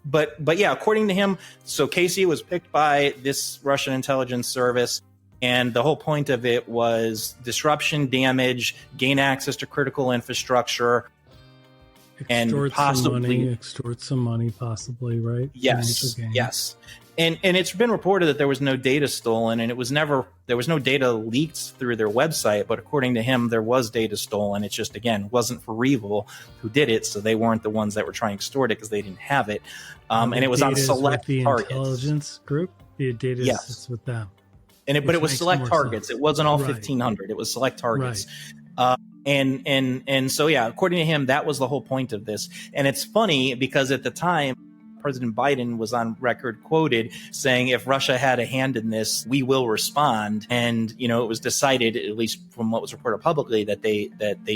But yeah, according to him, so Kaseya was picked by this Russian intelligence service, and the whole point of it was disruption, damage, gain access to critical infrastructure, extort some money, possibly, right? Yes. And it's been reported that there was no data stolen, and there was no data leaked through their website, but according to him, there was data stolen. It's just, again, wasn't for Rievel who did it, so they weren't the ones that were trying to extort it because they didn't have it. And it was on select the targets. Intelligence group. The data sits with them. but it was select targets. Sense. It wasn't all Right. 1,500. It was select targets. Right. And so, yeah, according to him, that was the whole point of this. And it's funny because at the time, President Biden was on record quoted saying, if Russia had a hand in this, we will respond. And, you know, it was decided, at least from what was reported publicly, that they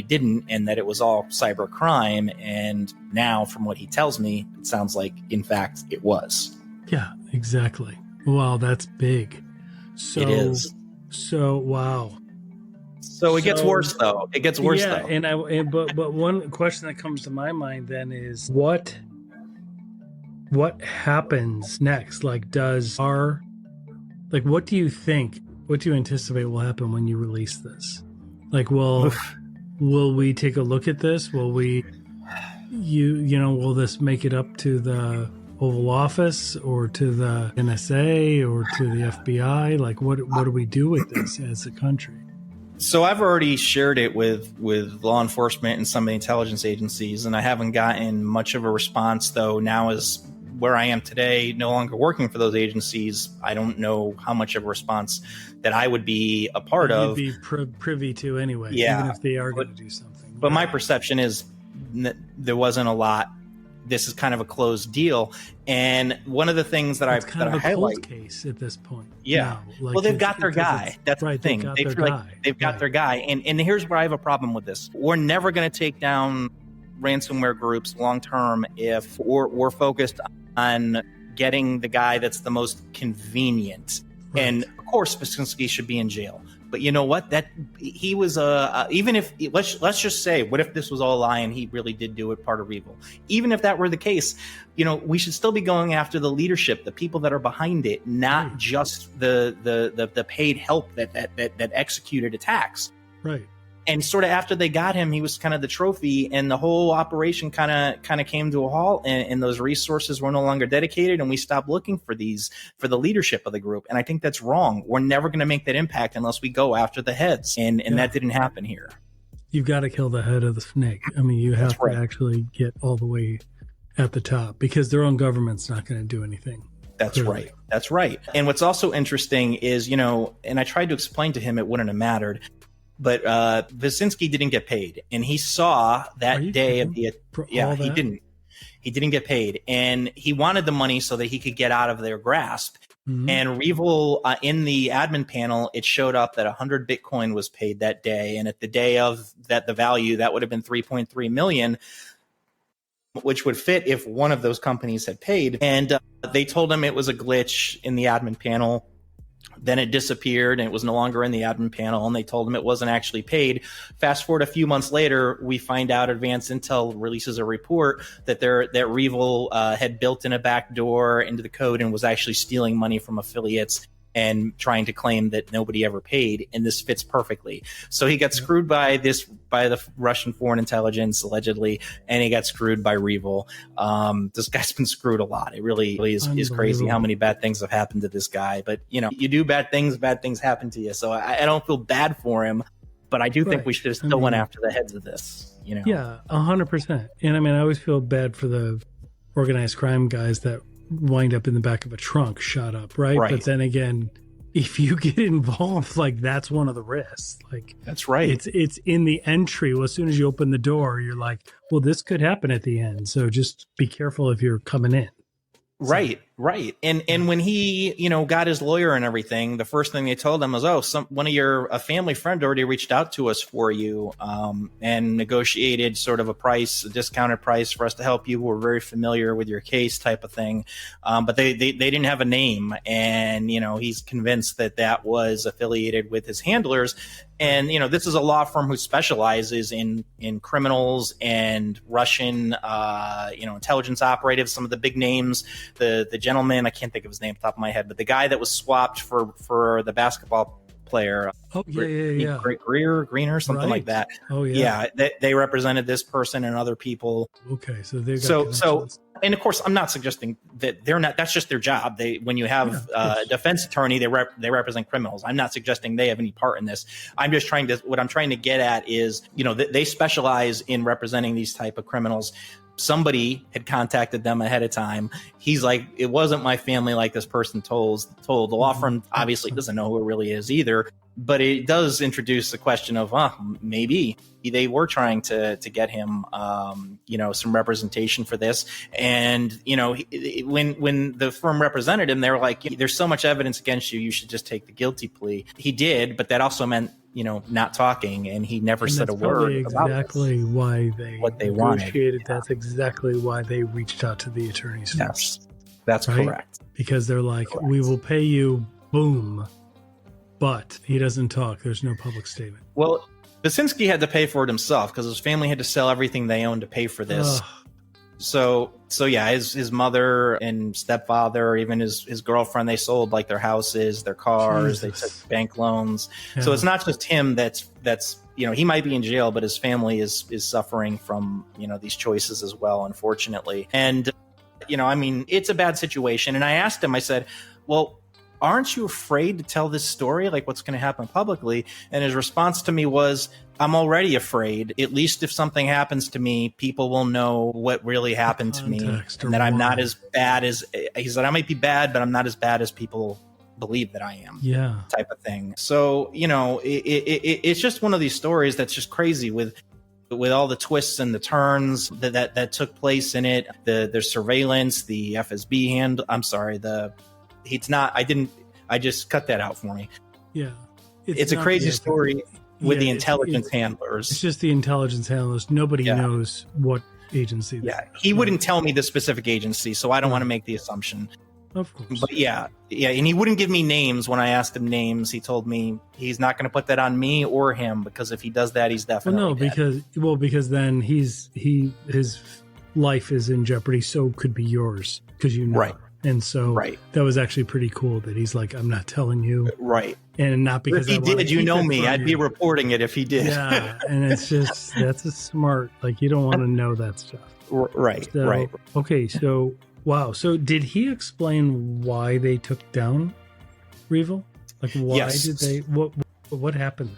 didn't, and that it was all cybercrime. And now, from what he tells me, it sounds like, in fact, it was. Yeah, exactly. Wow, that's big. So, it is. So, wow. So it gets worse, though. It gets worse, though. But one question that comes to my mind then is what happens next? Like, what do you think? What do you anticipate will happen when you release this? Like, will we take a look at this? Will we, will this make it up to the Oval Office or to the NSA or to the FBI? Like, what do we do with this as a country? So I've already shared it with law enforcement and some of the intelligence agencies, and I haven't gotten much of a response, though. Now is where I am today, no longer working for those agencies. I don't know how much of a response that I would be a part of. You'd be privy to anyway, yeah, even if they are going to do something. But my perception is there wasn't a lot. This is kind of a closed deal. And one of the things that I highlight, cold case at this point. Yeah. Well, they've got their guy. That's the thing. They've got their guy. And here's where I have a problem with this. We're never going to take down ransomware groups long term if we're focused on getting the guy that's the most convenient. Right. And of course, Spasinski should be in jail. But you know what? That he was even if let's just say, what if this was all a lie and he really did do it, part of Rievel? Even if that were the case, we should still be going after the leadership, the people that are behind it, not just the paid help that executed attacks. Right. And sort of after they got him, he was kind of the trophy, and the whole operation kind of came to a halt, and those resources were no longer dedicated, and we stopped looking for the leadership of the group. And I think that's wrong. We're never going to make that impact unless we go after the heads, and that didn't happen here. You've got to kill the head of the snake. I mean, you have to actually get all the way at the top, because their own government's not going to do anything. That's clearly. Right. That's right. And what's also interesting is, and I tried to explain to him it wouldn't have mattered, but Vasinski didn't get paid, and he saw that day of the he didn't. He didn't get paid, and he wanted the money so that he could get out of their grasp. Mm-hmm. And Rievel, in the admin panel, it showed up that 100 Bitcoin was paid that day, and at the day of that, the value that would have been 3.3 million, which would fit if one of those companies had paid. And they told him it was a glitch in the admin panel. Then it disappeared, and it was no longer in the admin panel, and they told him it wasn't actually paid. Fast forward a few months later, we find out Advanced Intel releases a report that Rievel had built in a back door into the code and was actually stealing money from affiliates and trying to claim that nobody ever paid, and this fits perfectly. So he got screwed by the Russian foreign intelligence, allegedly, and he got screwed by Rievel. This guy's been screwed a lot. It really is crazy how many bad things have happened to this guy. But, you do bad things happen to you. So I don't feel bad for him, but I do think we should have still went after the heads of this. Yeah, 100%. And I mean, I always feel bad for the organized crime guys that wind up in the back of a trunk shot up, right? But then again, if you get involved, like, that's one of the risks. Like, that's right. It's in the entry. Well, as soon as you open the door, you're like, well, this could happen at the end. So just be careful if you're coming in. Right. And when he, got his lawyer and everything, the first thing they told him was, one of a family friend already reached out to us for you, and negotiated sort of a discounted price for us to help you. We're very familiar with your case, type of thing. But they didn't have a name, and, he's convinced that was affiliated with his handlers. And, this is a law firm who specializes in criminals and Russian, intelligence operatives. Some of the big names, the gentleman, I can't think of his name off the top of my head, but the guy that was swapped for the basketball player. Greener, something like that. Oh, yeah. Yeah, they represented this person and other people. Okay, so they've got connections. And of course, I'm not suggesting that they're not. That's just their job. When you have a defense attorney, they represent criminals. I'm not suggesting they have any part in this. What I'm trying to get at is, they specialize in representing these type of criminals. somebody had contacted them ahead of time. He's like, it wasn't my family like this person told. The law firm obviously doesn't know who it really is either. But it does introduce the question of, maybe they were trying to get him, some representation for this. And, when the firm represented him, they were like, there's so much evidence against you, you should just take the guilty plea. He did, but that also meant, not talking, and he never said a word about exactly why they what they negotiated. wanted. That's exactly why they reached out to the attorneys first. Yes, that's correct. Because they're like, we will pay you, boom. But he doesn't talk. There's no public statement. Well, Basinski had to pay for it himself because his family had to sell everything they owned to pay for this. So yeah, his mother and stepfather, even his girlfriend, they sold like their houses, their cars, They took bank loans. Yeah. So it's not just him that's he might be in jail, but his family is suffering from, these choices as well, unfortunately. And, it's a bad situation. And I asked him, I said, well, aren't you afraid to tell this story? Like, what's going to happen publicly? And his response to me was, I'm already afraid. At least if something happens to me, people will know what really happened to me, and that I'm not as bad as, he said, I might be bad, but I'm not as bad as people believe that I am. Yeah. Type of thing. So, it's just one of these stories that's just crazy with all the twists and the turns that took place in it. The surveillance, the FSB hand. I'm sorry, I just cut that out for me. Yeah. It's a crazy story with the intelligence handlers. It's just the intelligence handlers. Nobody knows what agency. He wouldn't tell me the specific agency, so I don't want to make the assumption. Of course. But yeah, and he wouldn't give me names when I asked him names. He told me he's not going to put that on me or him, because if he does that, he's definitely dead. because then his life is in jeopardy, so could be yours, because right. And so that was actually pretty cool that he's like, I'm not telling you. Right. And not because if he did, me, I'd be reporting it if he did. Yeah. And it's just, that's a smart, like, you don't want to know that stuff. Right. So, right. Okay. So, wow. So did he explain why they took down Rievel? Like, why did they, what happened?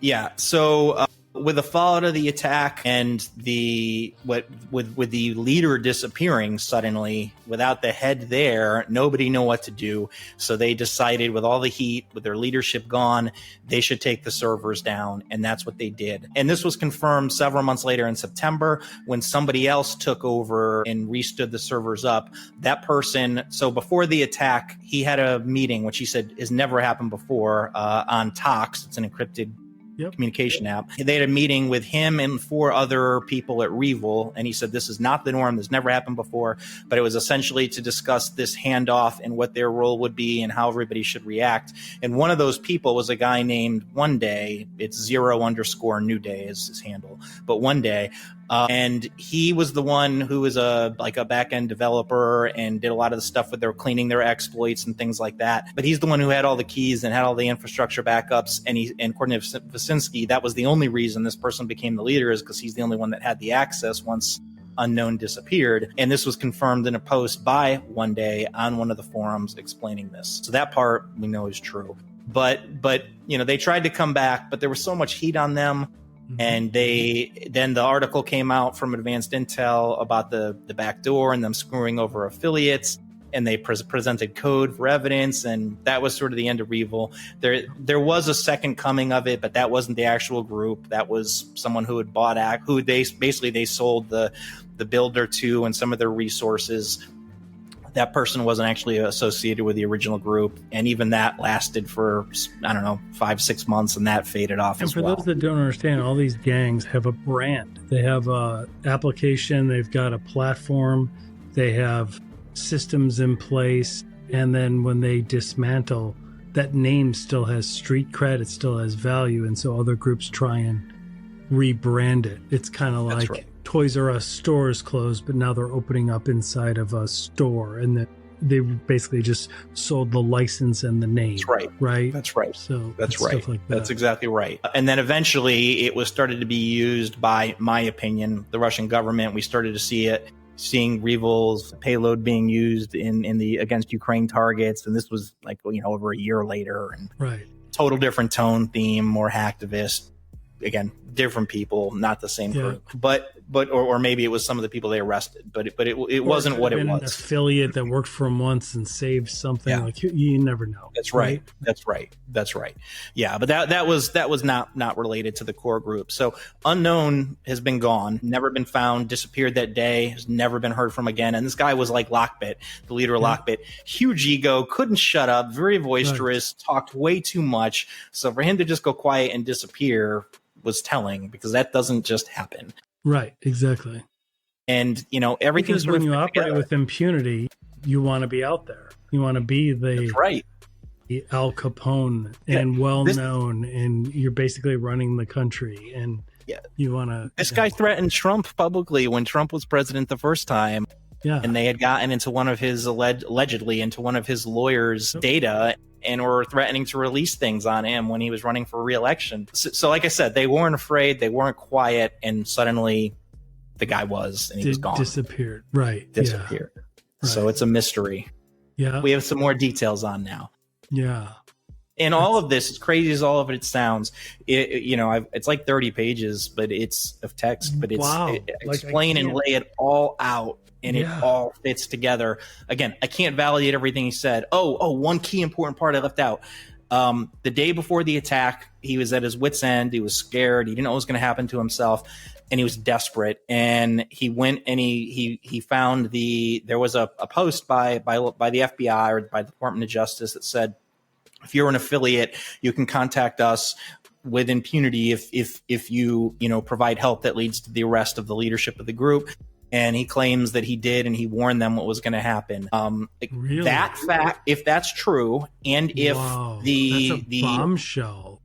Yeah. So, with the fallout of the attack and with the leader disappearing suddenly without the head there, nobody knew what to do. So they decided, with all the heat, with their leadership gone, they should take the servers down. And that's what they did. And this was confirmed several months later in September, when somebody else took over and restood the servers up. That person, so before the attack, he had a meeting, which he said has never happened before, on Tox. It's an encrypted communication app. They had a meeting with him and 4 other people at Rievel, and he said, this is not the norm. This never happened before, but it was essentially to discuss this handoff and what their role would be and how everybody should react. And one of those people was a guy named One Day. It's 0_New Day is his handle, but One Day. And he was the one who was a back-end developer and did a lot of the stuff with their cleaning their exploits and things like that. But he's the one who had all the keys and had all the infrastructure backups. And according to Basinski, that was the only reason this person became the leader, is because he's the only one that had the access once Unknown disappeared. And this was confirmed in a post by One Day on one of the forums explaining this. So that part we know is true. But they tried to come back, but there was so much heat on them. And then the article came out from Advanced Intel about the back door and them screwing over affiliates, and they presented code for evidence, and that was sort of the end of Rievel. There was a second coming of it, but that wasn't the actual group. That was someone who had bought they sold the builder to and some of their resources. That person wasn't actually associated with the original group, and even that lasted for 5-6 months, and that faded off as well. And for those that don't understand, all these gangs have a brand. They have a application, they've got a platform, they have systems in place, and then when they dismantle, that name still has street cred, it still has value, and so other groups try and rebrand it. It's kind of like Toys R Us stores closed, but now they're opening up inside of a store, and they basically just sold the license and the name. That's right. Right? That's right. So that's right. Stuff like that. That's exactly right. And then eventually it was started to be used by, my opinion, the Russian government. We started to seeing Rievel's payload being used in the against Ukraine targets, and this was over a year later. And right. Total different tone, theme, more hacktivist. again, different people, not the same group, or maybe it was some of the people they arrested, but it wasn't what it was. An affiliate that worked for him once and saved something. Like you never know. That's right. That's right. Yeah, but that was not related to the core group. So unknown has been gone, never been found, disappeared that day, has never been heard from again. And this guy was like Lockbit, the leader of Lockbit, huge ego, couldn't shut up, very boisterous, talked way too much. So for him to just go quiet and disappear was telling, because that doesn't just happen. Right, exactly. And, everything's because when you operate with impunity, you want to be out there. You want to be the Al Capone and well-known, and you're basically running the country. And you want to... This guy threatened Trump publicly when Trump was president the first time. Yeah. And they had gotten into one of his, allegedly, into one of his lawyers' data, and were threatening to release things on him when he was running for re-election. So like I said, they weren't afraid, they weren't quiet, and suddenly the guy was, and he was gone. Disappeared. Right. Disappeared. Yeah. Right. So it's a mystery. Yeah. We have some more details on now. Yeah. And all of this, as crazy as all of it sounds, it's like 30 pages, but it's of text, but it's explain and lay it all out. And it all fits together. Again, I can't validate everything he said. One key important part I left out. The day before the attack, he was at his wit's end. He was scared. He didn't know what was going to happen to himself, and he was desperate. And he went and he found there was a post by the FBI or by the Department of Justice that said, if you're an affiliate, you can contact us with impunity if you provide help that leads to the arrest of the leadership of the group. And he claims that he did, and he warned them what was going to happen. Really? That fact, if that's true, and if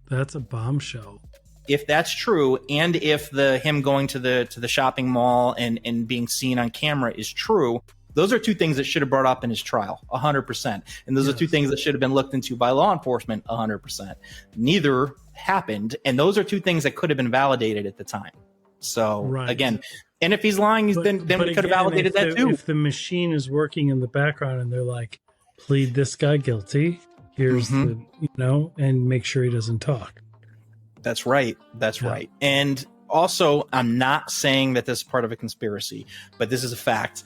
that's a bombshell. If that's true, and if him going to the shopping mall and being seen on camera is true, those are two things that should have brought up in his trial, 100%. And those are two things that should have been looked into by law enforcement, 100%. Neither happened, and those are two things that could have been validated at the time. So again. And if he's lying, then we could have validated that too. If the machine is working in the background and they're like, plead this guy guilty, here's and make sure he doesn't talk. That's right. That's right. And also, I'm not saying that this is part of a conspiracy, but this is a fact.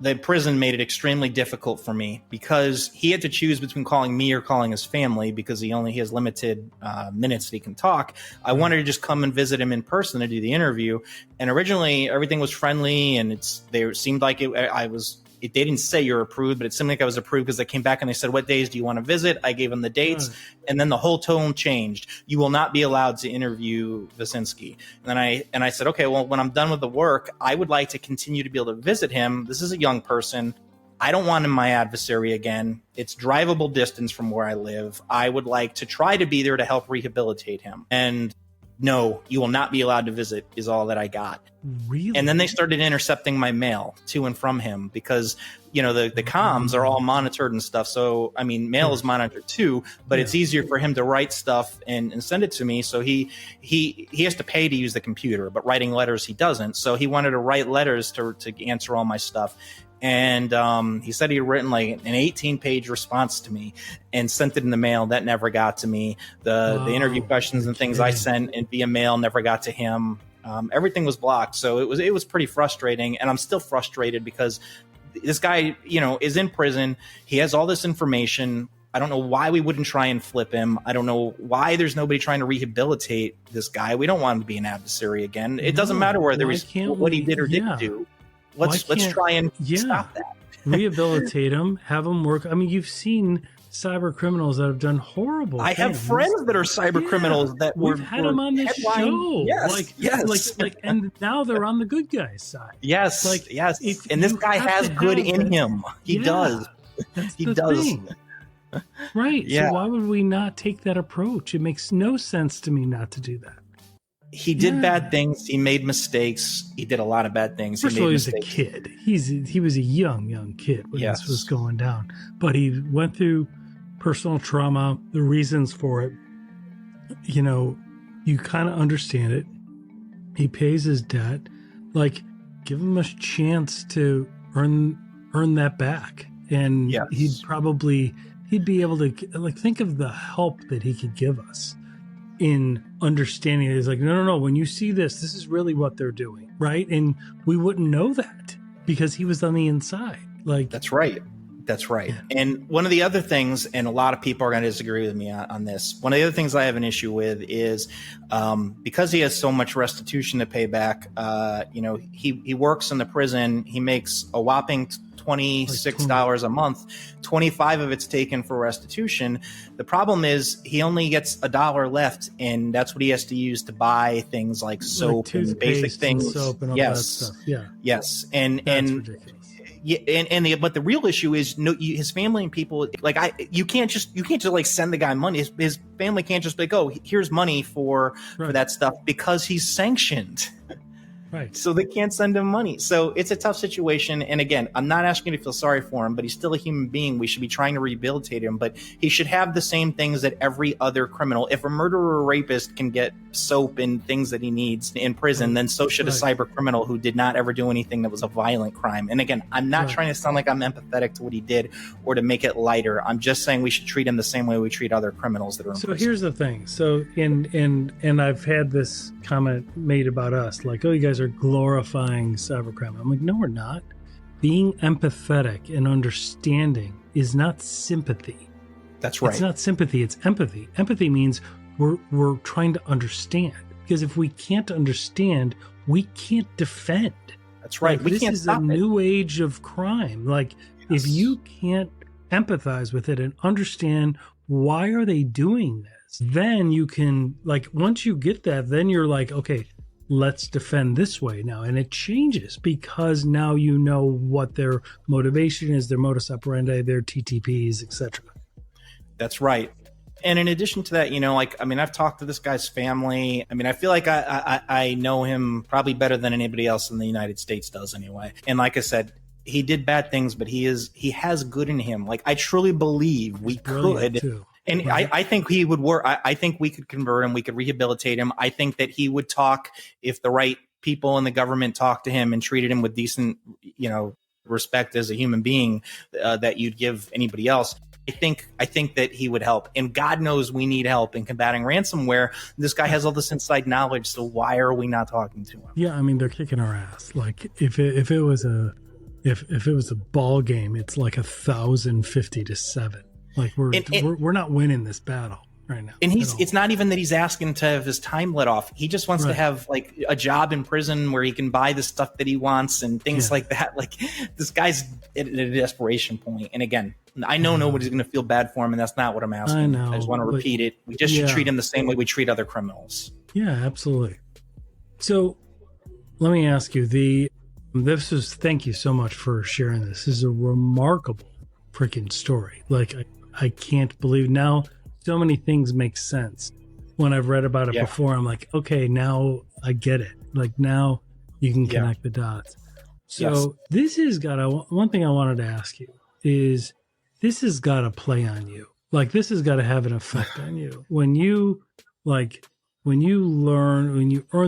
The prison made it extremely difficult for me because he had to choose between calling me or calling his family because he has limited minutes that he can talk. I wanted to just come and visit him in person to do the interview. And originally everything was friendly, and they seemed like they didn't say you're approved, but it seemed like I was approved because they came back and they said, what days do you want to visit? I gave them the dates. And then the whole tone changed. You will not be allowed to interview Vasinski. And I said, okay, well, when I'm done with the work, I would like to continue to be able to visit him. This is a young person. I don't want him my adversary again. It's drivable distance from where I live. I would like to try to be there to help rehabilitate him. And no, you will not be allowed to visit is all that I got. Really? And then they started intercepting my mail to and from him because, the comms are all monitored and stuff. So, mail is monitored too, but it's easier for him to write stuff and send it to me. So he has to pay to use the computer, but writing letters he doesn't. So he wanted to write letters to answer all my stuff. And he said he had written like an 18-page response to me and sent it in the mail. That never got to me. The interview questions and things I sent via mail never got to him. Everything was blocked. So it was pretty frustrating. And I'm still frustrated because this guy, is in prison. He has all this information. I don't know why we wouldn't try and flip him. I don't know why there's nobody trying to rehabilitate this guy. We don't want him to be an adversary again. It doesn't matter what he did or didn't do. Let's try and stop that. Rehabilitate him, have him work. You've seen cyber criminals that have done horrible things. I have friends that are cyber criminals that we've had them on this show. Yes. And now they're on the good guys' side. Yes. And this guy has good in him. He does. He does. Thing. Right. Yeah. So why would we not take that approach? It makes no sense to me not to do that. He did bad things. He made mistakes. He did a lot of bad things. First of all, he was a kid. He was a young kid when this was going down. But he went through personal trauma, the reasons for it. You kind of understand it. He pays his debt. Give him a chance to earn that back. And he'd be able to think of the help that he could give us. in understanding it. It's like, no. When you see this is really what they're doing, right? And we wouldn't know that because he was on the inside. Like, that's right. That's right. Yeah. And one of the other things, and a lot of people are going to disagree with me on this, one of the other things I have an issue with is because he has so much restitution to pay back, he works in the prison. He makes a whopping $26 a month. 25 of it's taken for restitution. The problem is he only gets $1 left, and that's what he has to use to buy things like soap and basic things. And soap and all that stuff. Yeah. Yes. That's ridiculous. Yeah, but the real issue is his family and people you can't just like send the guy money. His family can't just be like, oh, here's money for that stuff because he's sanctioned. Right. So they can't send him money. So it's a tough situation. And again, I'm not asking you to feel sorry for him, but he's still a human being. We should be trying to rehabilitate him, but he should have the same things that every other criminal. If a murderer or rapist can get soap and things that he needs in prison, then so should a cyber criminal who did not ever do anything that was a violent crime. And again, I'm not trying to sound like I'm empathetic to what he did or to make it lighter. I'm just saying we should treat him the same way we treat other criminals that are in prison. Here's the thing. So and I've had this comment made about us, like, oh, you guys are glorifying cybercrime. I'm like, no, we're not. Being empathetic and understanding is not sympathy. That's right. It's not sympathy, it's empathy. Empathy means we're trying to understand. Because if we can't understand, we can't defend. That's right. Like, this is a new age of crime. Like, if you can't empathize with it and understand why are they doing this, then you can, like, once you get that, then you're like, okay, let's defend this way now. And it changes because now you know what their motivation is, their modus operandi, their TTPs, etc. That's right. And in addition to that, I've talked to this guy's family. I feel like I know him probably better than anybody else in the United States does anyway. And like I said, he did bad things, but he has good in him. Like, I truly believe we could. Too. And right. I think he would work. I think we could convert him. We could rehabilitate him. I think that he would talk if the right people in the government talked to him and treated him with decent, respect as a human being that you'd give anybody else. I think that he would help. And God knows we need help in combating ransomware. This guy has all this inside knowledge. So why are we not talking to him? Yeah, they're kicking our ass. Like, if it was a ball game, it's like 1,050-7. Like, we're not winning this battle right now. And it's not even that he's asking to have his time let off. He just wants to have like a job in prison where he can buy the stuff that he wants and things like that. Like, this guy's at a desperation point. And again, I know nobody's going to feel bad for him, and that's not what I'm asking. I know. I just want to repeat it. We just should treat him the same way we treat other criminals. Yeah, absolutely. So let me ask you, thank you so much for sharing this. This is a remarkable freaking story. Like, I can't believe now so many things make sense. When I've read about it before, I'm like, okay, now I get it. Like, now you can connect the dots. So this has got one thing I wanted to ask you is, this has got to play on you. Like, this has got to have an effect on you. When you earn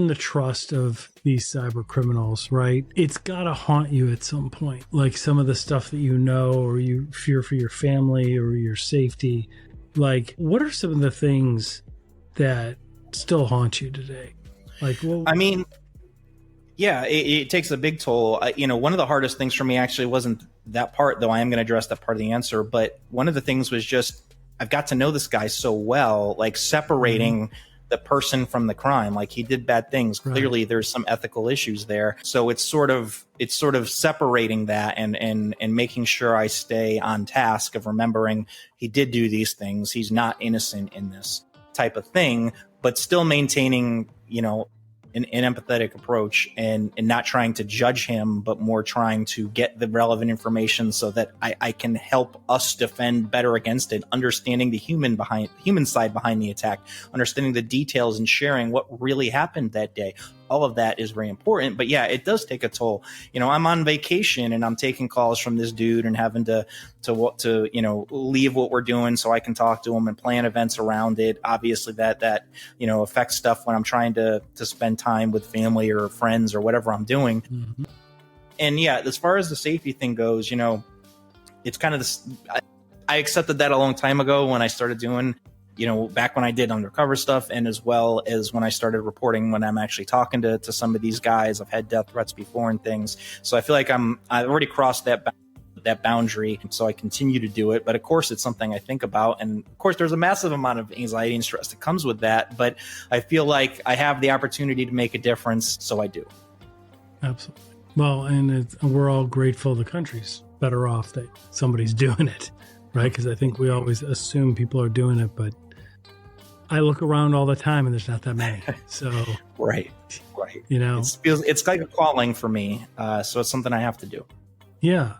the trust of these cyber criminals, right? It's got to haunt you at some point. Like, some of the stuff that you know, or you fear for your family or your safety. Like, what are some of the things that still haunt you today? Like, well, it takes a big toll. One of the hardest things for me actually wasn't that part, though I am going to address that part of the answer. But one of the things was just, I've got to know this guy so well, like separating the person from the crime. Like, he did bad things. Right. Clearly there's some ethical issues there. So it's sort of separating that and making sure I stay on task of remembering he did do these things. He's not innocent in this type of thing, but still maintaining, an empathetic approach and not trying to judge him, but more trying to get the relevant information so that I can help us defend better against it, understanding the human side behind the attack, understanding the details and sharing what really happened that day. All of that is very important. But yeah, it does take a toll. I'm on vacation and I'm taking calls from this dude and having to leave what we're doing so I can talk to him and plan events around it. Obviously that affects stuff when I'm trying to spend time with family or friends or whatever I'm doing. Mm-hmm. And yeah, as far as the safety thing goes, it's kind of this, I accepted that a long time ago when I started doing back when I did undercover stuff, and as well as when I started reporting, when I'm actually talking to some of these guys. I've had death threats before and things. So I feel like I've already crossed that boundary. So I continue to do it. But of course, it's something I think about. And of course, there's a massive amount of anxiety and stress that comes with that. But I feel like I have the opportunity to make a difference. So I do. Absolutely. Well, and we're all grateful the country's better off that somebody's doing it, right? Because I think we always assume people are doing it, but I look around all the time and there's not that many. So right. It's like a calling for me. So it's something I have to do. Yeah.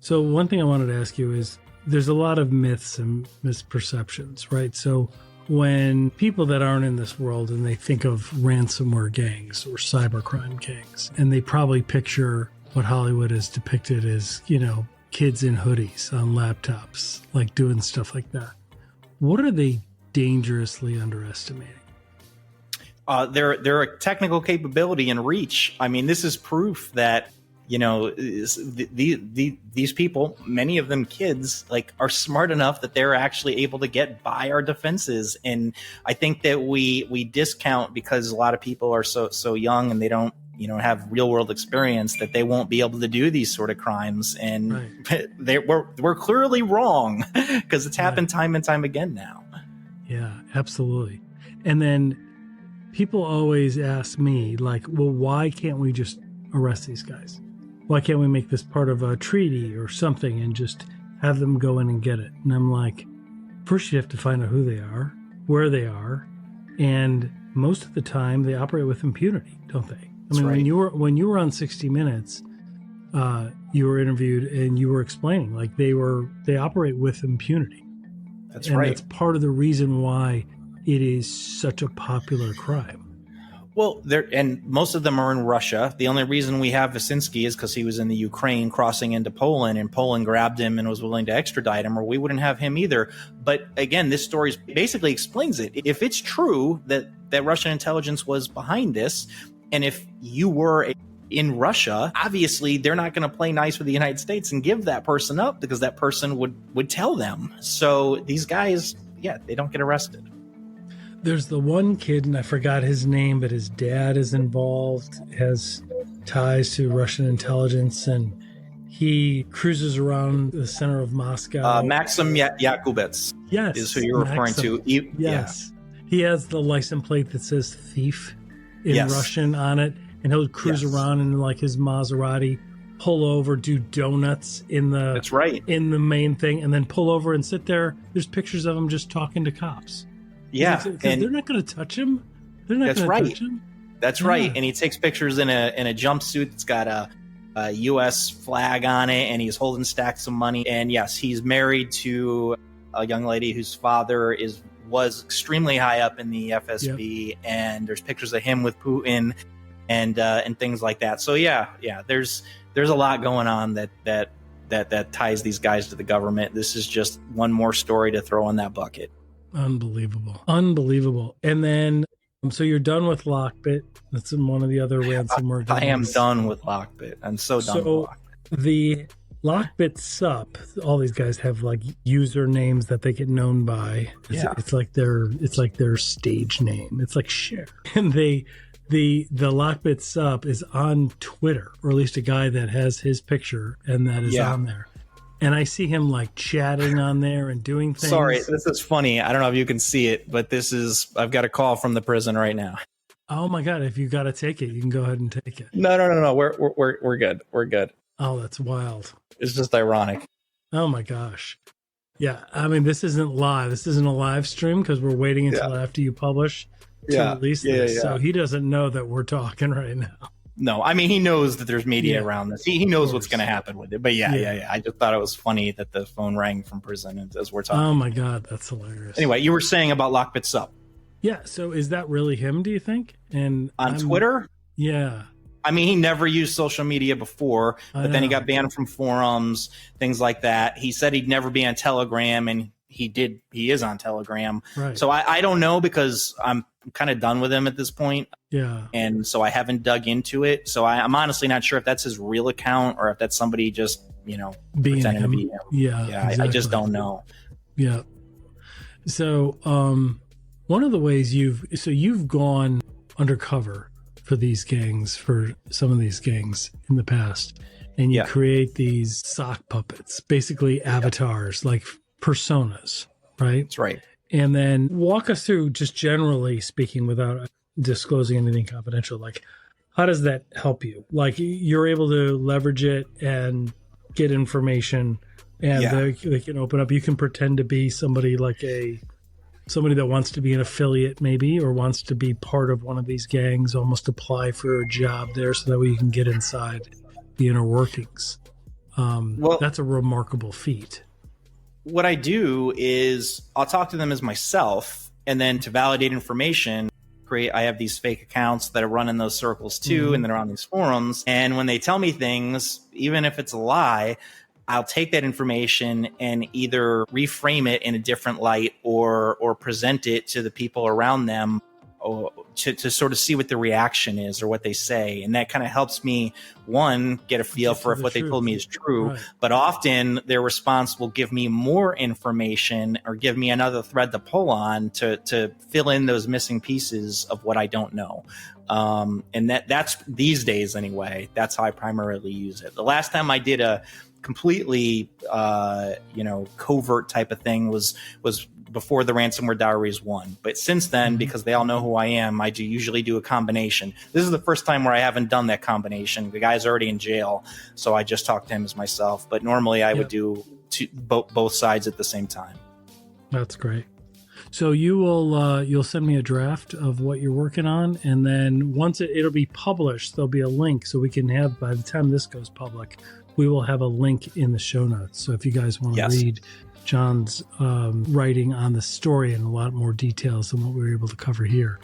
So one thing I wanted to ask you is there's a lot of myths and misperceptions, right? So when people that aren't in this world and they think of ransomware gangs or cybercrime gangs, and they probably picture what Hollywood has depicted as, kids in hoodies on laptops, like doing stuff like that. What are they dangerously underestimating? Their technical capability and reach. I mean, this is proof that these people, many of them kids, like, are smart enough that they're actually able to get by our defenses. And I think that we discount, because a lot of people are so young and they don't have real world experience, that they won't be able to do these sort of crimes. And right. we're clearly wrong, because it's happened time and time again now. Yeah, absolutely. And then people always ask me, like, well, why can't we just arrest these guys? Why can't we make this part of a treaty or something and just have them go in and get it? And I'm like, first you have to find out who they are, where they are, and most of the time they operate with impunity, don't they? I mean, right. when you were on 60 Minutes, you were interviewed and you were explaining, like, they operate with impunity. That's right. That's part of the reason why it is such a popular crime. Well, and most of them are in Russia. The only reason we have Vysinski is because he was in the Ukraine crossing into Poland, and Poland grabbed him and was willing to extradite him, or we wouldn't have him either. But again, this story basically explains it. If it's true that Russian intelligence was behind this, and if you were in Russia, obviously they're not going to play nice with the United States and give that person up, because that person would tell them. So these guys, they don't get arrested. There's the one kid, and I forgot his name, but his dad is involved, has ties to Russian intelligence, and he cruises around the center of Moscow. Maxim Yakubets is who you're referring to. Yes. He has the license plate that says thief in Russian on it, and he'll cruise around in, like, his Maserati, pull over, do donuts in the That's right. in the main thing, and then pull over and sit there. There's pictures of him just talking to cops. Yeah, and they're not going to touch him. They're not going to touch him. That's right. And he takes pictures in a jumpsuit that's got a U.S. flag on it, and he's holding stacks of money. And yes, he's married to a young lady whose father was extremely high up in the FSB, and there's pictures of him with Putin and things like that. So there's a lot going on that ties these guys to the government. This is just one more story to throw in that bucket. Unbelievable. And then, so you're done with Lockbit. That's in one of the other ransomware games. I am done with Lockbit. I'm so done with Lockbit. The Lockbit sup, all these guys have, like, usernames that they get known by. It's like their stage name. It's like Cher. And the Lockbit sup is on Twitter, or at least a guy that has his picture and that is on there. And I see him, like, chatting on there and doing things. Sorry, this is funny. I don't know if you can see it, but I've got a call from the prison right now. Oh my God! If you got to take it, you can go ahead and take it. No. We're good. We're good. Oh, that's wild. It's just ironic. Oh my gosh. Yeah, I mean, this isn't live. This isn't a live stream because we're waiting until after you publish to release this. So he doesn't know that we're talking right now. No, I mean, he knows that there's media around this. He knows what's going to happen with it. But yeah. I just thought it was funny that the phone rang from prison as we're talking. Oh my God, that's hilarious. Anyway, you were saying about Lockbit Sup. Yeah, so is that really him, do you think? And on Twitter? Yeah. I mean, he never used social media before, but then he got banned from forums, things like that. He said he'd never be on Telegram, and he is on Telegram. Right. So I don't know, because I'm kind of done with him at this point. Yeah. And so I haven't dug into it. So I'm honestly not sure if that's his real account or if that's somebody just, pretending to be him. Yeah. Yeah. Exactly. I just don't know. Yeah. So one of the ways you've gone undercover for these gangs, for some of these gangs in the past, and you create these sock puppets, basically avatars, like personas, right? That's right. And then walk us through, just generally speaking, without disclosing anything confidential, like how does that help you? Like you're able to leverage it and get information, and they can open up. You can pretend to be somebody like somebody that wants to be an affiliate maybe, or wants to be part of one of these gangs, almost apply for a job there so that way you can get inside the inner workings. Well, that's a remarkable feat. What I do is I'll talk to them as myself, and then to validate information, I have these fake accounts that are running those circles too, and then are on these forums. And when they tell me things, even if it's a lie, I'll take that information and either reframe it in a different light or present it to the people around them, or to sort of see what the reaction is or what they say. And that kind of helps me, one, get a feel for if what they told me is true. Right. But often their response will give me more information or give me another thread to pull on to fill in those missing pieces of what I don't know. And that's these days anyway, that's how I primarily use it. The last time I did a completely covert type of thing was before the Ransomware Diaries 1. But since then, because they all know who I am, I usually do a combination. This is the first time where I haven't done that combination. The guy's already in jail, so I just talked to him as myself. But normally I would do both sides at the same time. That's great. So you'll send me a draft of what you're working on, and then once it'll be published, there'll be a link so we can have, by the time this goes public, we will have a link in the show notes. So if you guys want to read John's writing on the story in a lot more details than what we were able to cover here,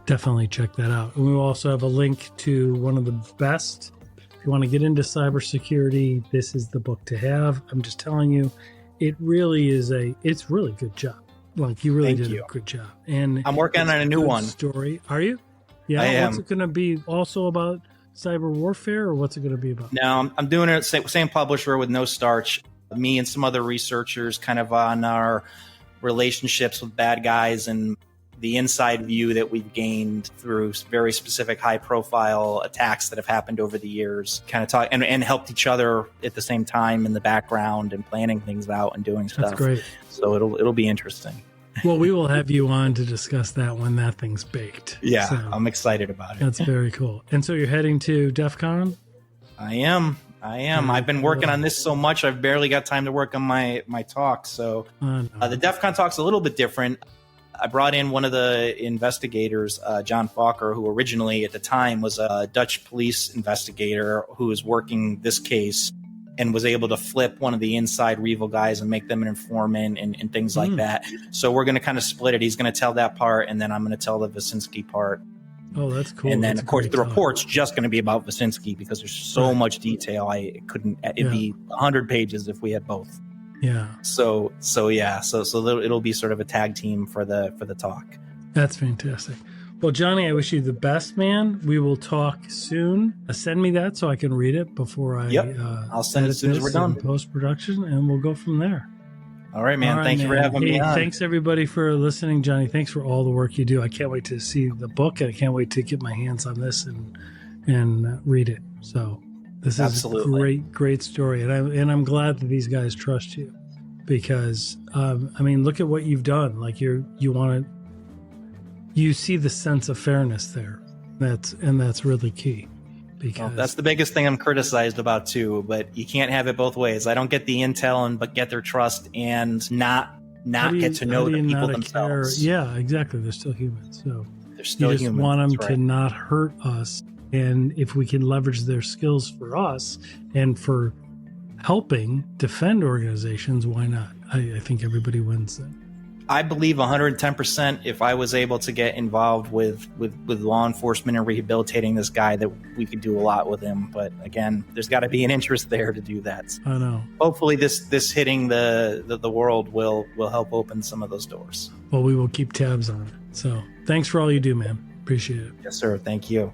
definitely check that out. And we will also have a link to one of the best. If you want to get into cybersecurity, this is the book to have. I'm just telling you, it really is it's really good job. Like you really did a good job. And I'm working on a new one. Story. Are you? Yeah. I am. What's it going to be also about? Cyber warfare, or what's it going to be about? No, I'm doing it same publisher with No Starch. Me and some other researchers kind of on our relationships with bad guys and the inside view that we've gained through very specific high profile attacks that have happened over the years, kind of talk and helped each other at the same time in the background and planning things out and doing stuff. That's great. So it'll be interesting. Well, we will have you on to discuss that when that thing's baked. Yeah, so, I'm excited about it. That's very cool. And so you're heading to DEF CON? I am. I've been working on this so much, I've barely got time to work on my talk. So the DEF CON talk's a little bit different. I brought in one of the investigators, John Falker, who originally at the time was a Dutch police investigator who was working this case and was able to flip one of the inside Rievel guys and make them an informant and things like that. So we're going to kind of split it. He's going to tell that part, and then I'm going to tell the Vasinski part. Oh, that's cool. And then, that's of course, the report's just going to be about Vasinski because there's so much detail. It'd be 100 pages if we had both. Yeah. So it'll be sort of a tag team for the talk. That's fantastic. Well, Johnny, I wish you the best, man. We will talk soon. Send me that so I can read it before I. I'll send it as soon as we're done. Post-production, and we'll go from there. All right, man. Thank you for having me on. Thanks, everybody, for listening. Johnny, thanks for all the work you do. I can't wait to see the book, and I can't wait to get my hands on this and read it. So this is a great story, and I'm glad that these guys trust you because, look at what you've done. Like you see the sense of fairness there. That's really key. Because that's the biggest thing I'm criticized about too, but you can't have it both ways. I don't get the intel but get their trust and not get to know the people themselves. Yeah, exactly. They're still humans. So they're still humans. You just want them to not hurt us. And if we can leverage their skills for us and for helping defend organizations, why not? I think everybody wins then. I believe 110% if I was able to get involved with law enforcement and rehabilitating this guy that we could do a lot with him. But again, there's got to be an interest there to do that. I know. Hopefully this hitting the world will help open some of those doors. Well, we will keep tabs on it. So thanks for all you do, man. Appreciate it. Yes, sir. Thank you.